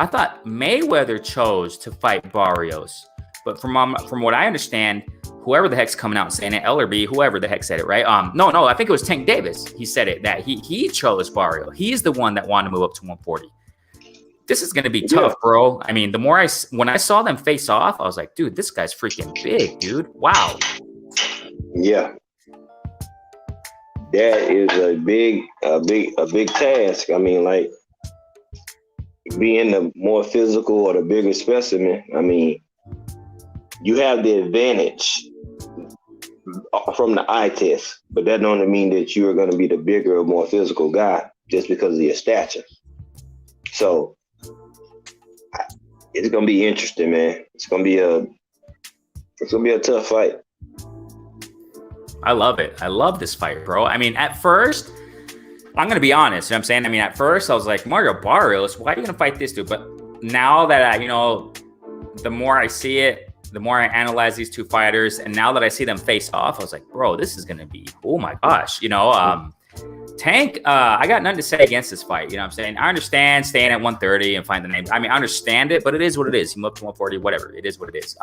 thought Mayweather chose to fight Barrios. But from what I understand, whoever the heck's coming out and saying it, Ellerby, whoever the heck said it, right? No, I think it was Tank Davis. He said it, that he chose Barrios. He's the one that wanted to move up to 140. This is going to be tough, bro. I mean, when I saw them face off, I was like, dude, this guy's freaking big, dude. Wow. Yeah. That is a big task. I mean, like being the more physical or the bigger specimen, I mean, you have the advantage from the eye test, but that don't mean that you are going to be the bigger or more physical guy just because of your stature. So it's going to be interesting, man. It's going to be a tough fight. I love it. I love this fight, bro. I mean, at first, I'm going to be honest. You know what I'm saying? I mean, at first, I was like, Mario Barrios, why are you going to fight this dude? But now that the more I see it, the more I analyze these two fighters, and now that I see them face off, I was like, bro, this is going to be, oh my gosh. Tank, I got nothing to say against this fight. You know what I'm saying? I understand staying at 130 and find the name. I mean, I understand it, but it is what it is. He moved up to 140, whatever. It is what it is.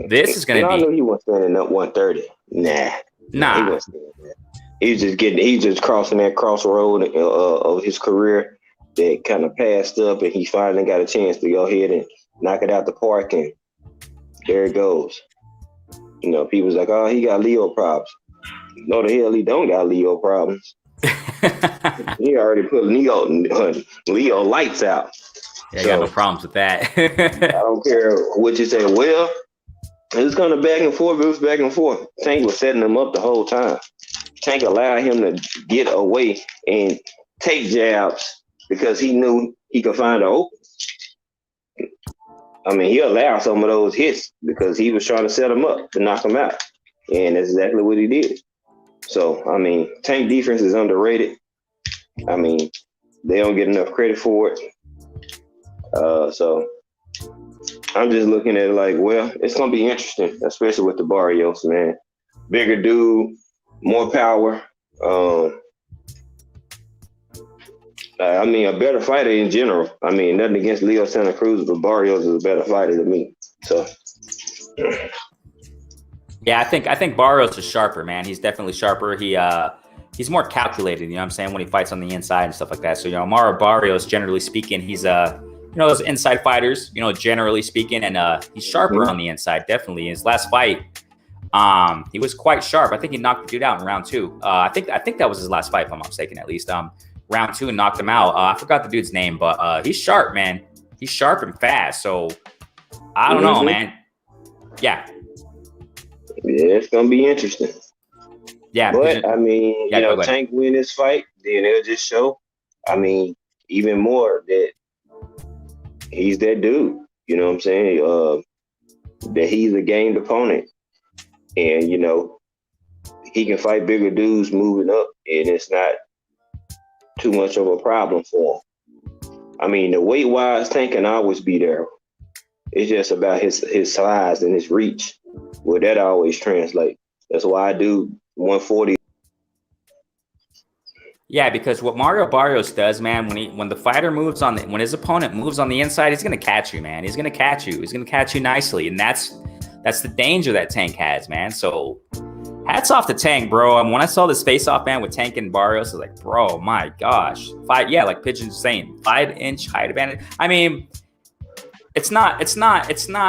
This is going to be. I know he wasn't standing up 130. Nah. He's just crossing that crossroad of his career that kind of passed up, and he finally got a chance to go ahead and knock it out the park, and there it goes. People's like, oh, he got Leo problems. No, the hell he don't got Leo problems. He already put Leo lights out. Yeah, I got no problems with that. I don't care what you say. Well, it was kind of back and forth. It was back and forth. Tank was setting him up the whole time. Tank allowed him to get away and take jabs because he knew he could find an open. I mean, he allowed some of those hits because he was trying to set him up to knock him out. And that's exactly what he did. So, I mean, Tank defense is underrated. I mean, they don't get enough credit for it. So I'm just looking at it like, well, it's going to be interesting, especially with the Barrios, man. Bigger dude, more power. I mean, a better fighter in general. I mean, nothing against Leo Santa Cruz, but Barrios is a better fighter than me. So, yeah, I think Barrios is sharper, man. He's definitely sharper. He's more calculated, you know what I'm saying, when he fights on the inside and stuff like that. So, Mario Barrios, generally speaking, he's those inside fighters, generally speaking, and he's sharper on the inside, definitely. His last fight, he was quite sharp. I think he knocked the dude out in round 2. I think that was his last fight, if I'm not mistaken, at least. Round 2 and knocked him out. I forgot the dude's name, but he's sharp, man. He's sharp and fast. So I don't know, man. Yeah, it's gonna be interesting. Yeah, but I mean, Tank win this fight, then it'll just show. I mean, even more that he's that dude. You know what I'm saying? That he's a gained opponent, and he can fight bigger dudes moving up, and it's not too much of a problem for him. I mean, the weight wise, Tank can always be there. It's just about his size and his reach. Well, that always translates. That's why I do 140. Yeah, because what Mario Barrios does, man, when the fighter moves when his opponent moves on the inside, he's gonna catch you, man. He's gonna catch you. He's gonna catch you nicely, and that's the danger that Tank has, man. So hats off to Tank, bro. When I saw this face-off, man, with Tank and Barrios, I was like, bro, my gosh, like Pigeon's saying, 5-inch height advantage. I mean, it's not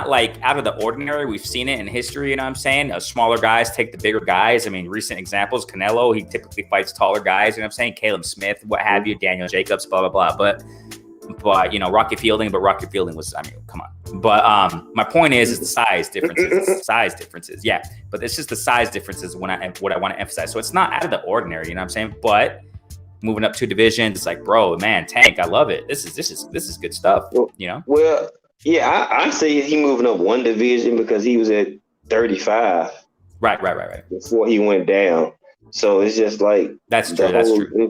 like out of the ordinary. We've seen it in history, you know what I'm saying? Smaller guys take the bigger guys. I mean, recent examples, Canelo, he typically fights taller guys, you know what I'm saying? Caleb Smith, what have you, Daniel Jacobs, blah, blah, blah. But you know, Rocky Fielding was, I mean, come on. But my point is the size differences. Yeah, but it's just the size differences what I want to emphasize. So it's not out of the ordinary, you know what I'm saying? But moving up 2 divisions, it's like, bro, man, Tank, I love it. This is good stuff, you know? Well, yeah, I say he moving up 1 division because he was at 35. Right. Before he went down. So it's just like that's true.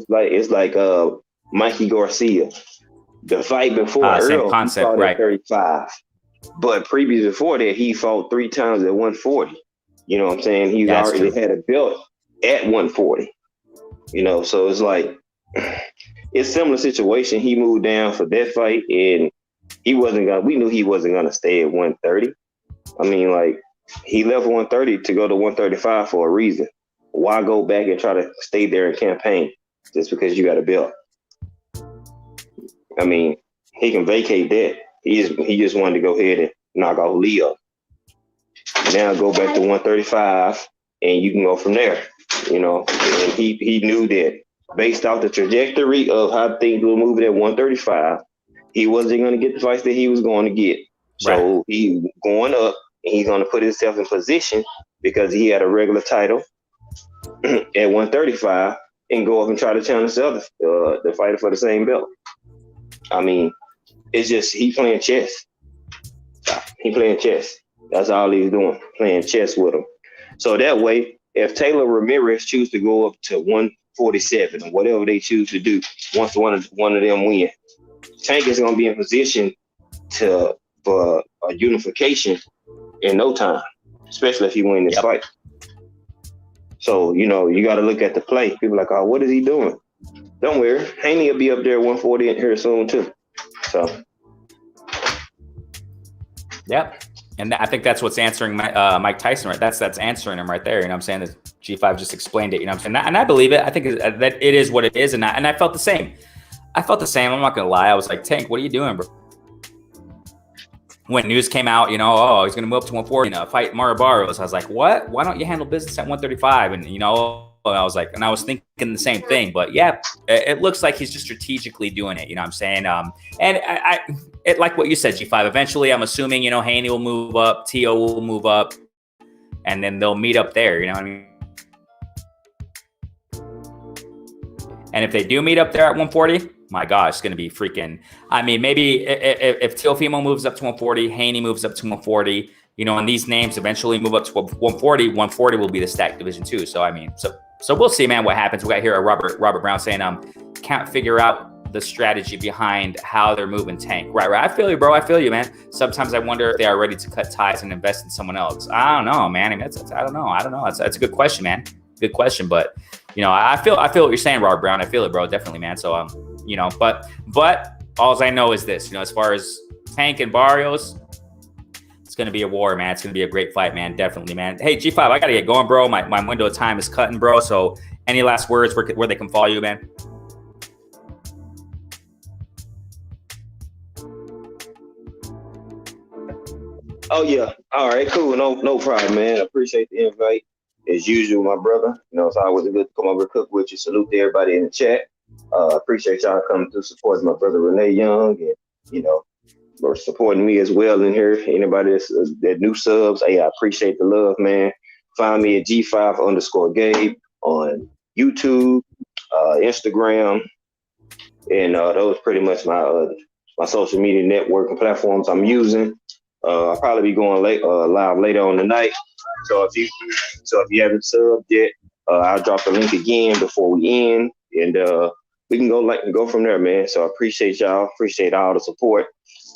It's like Mikey Garcia. The fight before Earl, same concept, he fought right? At 35. But previous before that, he fought 3 times at 140. You know what I'm saying? He's already had a belt at 140. You know, so it's like it's a similar situation. He moved down for that fight, and we knew he wasn't gonna stay at 130. I mean, like, he left 130 to go to 135 for a reason. Why go back and try to stay there and campaign just because you got a belt? I mean, he can vacate that. He just wanted to go ahead and knock out Leo. Now go back to 135, and you can go from there. You know, and he knew that based off the trajectory of how things were moving at 135. He wasn't going to get the fights that he was going to get. So right. He going up, and he's going to put himself in position because he had a regular title at 135 and go up and try to challenge the fighter for the same belt. I mean, it's just he playing chess. He playing chess. That's all he's doing, playing chess with him. So that way, if Taylor Ramirez choose to go up to 147 or whatever they choose to do, once one of them win, Tank is going to be in position for a unification in no time, especially if he win this fight. So, you know, you got to look at the play. People are like, oh, what is he doing? Don't worry. Haney will be up there at 140 in here soon, too. So. Yep. And I think that's what's answering Mike Tyson, right? That's answering him right there. You know what I'm saying? The G5 just explained it. You know what I'm saying? And I believe it. I think that it is what it is. And I felt the same. I'm not going to lie. I was like, Tank, what are you doing, bro? When news came out, you know, he's going to move up to 140, you know, fight Mario Barrios. I was like, what? Why don't you handle business at 135? And, you know, I was thinking the same thing. But, yeah, it looks like he's just strategically doing it. You know what I'm saying? And it like what you said, G5. Eventually, I'm assuming, you know, Haney will move up, T.O. will move up, and then they'll meet up there. You know what I mean? And if they do meet up there at 140, my gosh, it's going to be freaking. I mean, maybe if Teofimo moves up to 140, Haney moves up to 140, you know, and these names eventually move up to 140. 140 will be the stacked division too. So I mean, so we'll see, man, what happens. We got here Robert Brown saying, can't figure out the strategy behind how they're moving Tank. Right. I feel you, bro. I feel you, man. Sometimes I wonder if they are ready to cut ties and invest in someone else. I don't know, man. I mean, I don't know. That's a good question, man. Good question, but you know, I feel what you're saying, Robert Brown. I feel it, bro. Definitely, man. So you know, but all I know is this, you know, as far as Tank and Barrios, it's going to be a war, man. It's going to be a great fight, man. Definitely, man. Hey, G5, I got to get going, bro. My window of time is cutting, bro. So any last words where they can follow you, man? Oh, yeah. All right, cool. No problem, man. I appreciate the invite. As usual, my brother. You know, it's always good to come over and cook with you. Salute to everybody in the chat. Appreciate y'all coming to support my brother Renee Young, and you know, for supporting me as well in here. Anybody that new subs, hey, I appreciate the love, man. Find me at G5_Gabe on YouTube, Instagram, and those pretty much my social media networking platforms I'm using. I'll probably be going live later on tonight. So if you haven't subbed yet, I'll drop the link again before we end, and we can go from there, man. So I appreciate y'all. Appreciate all the support.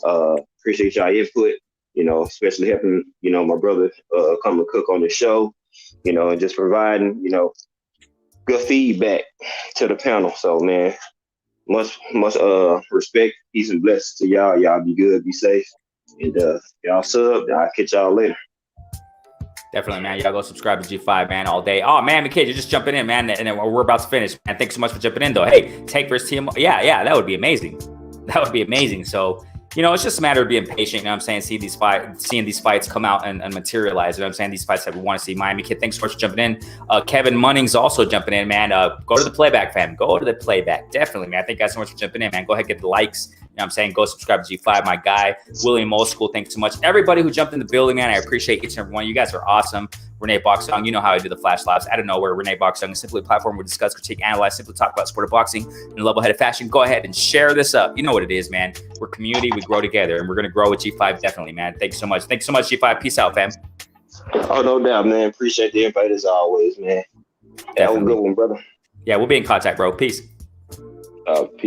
Appreciate y'all input. You know, especially helping my brother come and cook on the show. You know, and just providing good feedback to the panel. So man, much respect, peace and blessings to y'all. Y'all be good, be safe, and y'all sub. I'll catch y'all later. Definitely, man. Y'all go subscribe to G5, man, all day. Oh, man, McKay, you're just jumping in, man. And we're about to finish. And thanks so much for jumping in, though. Hey, Tank versus TMO. Yeah, that would be amazing. That would be amazing. So, it's just a matter of being patient. You know what I'm saying? Seeing these fights come out and materialize. You know what I'm saying? These fights that we want to see. Miami Kid, thanks so much for jumping in. Kevin Munning's also jumping in, man. Go to the playback, fam. Go to the playback. Definitely, man. Thank you guys so much for jumping in, man. Go ahead, get the likes. You know what I'm saying? Go subscribe to G5, my guy. William Old School, thanks so much. Everybody who jumped in the building, man, I appreciate each and every one. You guys are awesome. Renee Boxung, you know how I do the flash lives. Out of nowhere, Renee Boxung is simply a platform where we discuss, critique, analyze, simply talk about sport of boxing in a level-headed fashion. Go ahead and share this up. You know what it is, man. We're community. We grow together, and we're going to grow with G5 definitely, man. Thanks so much. Thanks so much, G5. Peace out, fam. Oh, no doubt, man. Appreciate the invite as always, man. Have a good one, brother. Yeah, we'll be in contact, bro. Peace. Peace.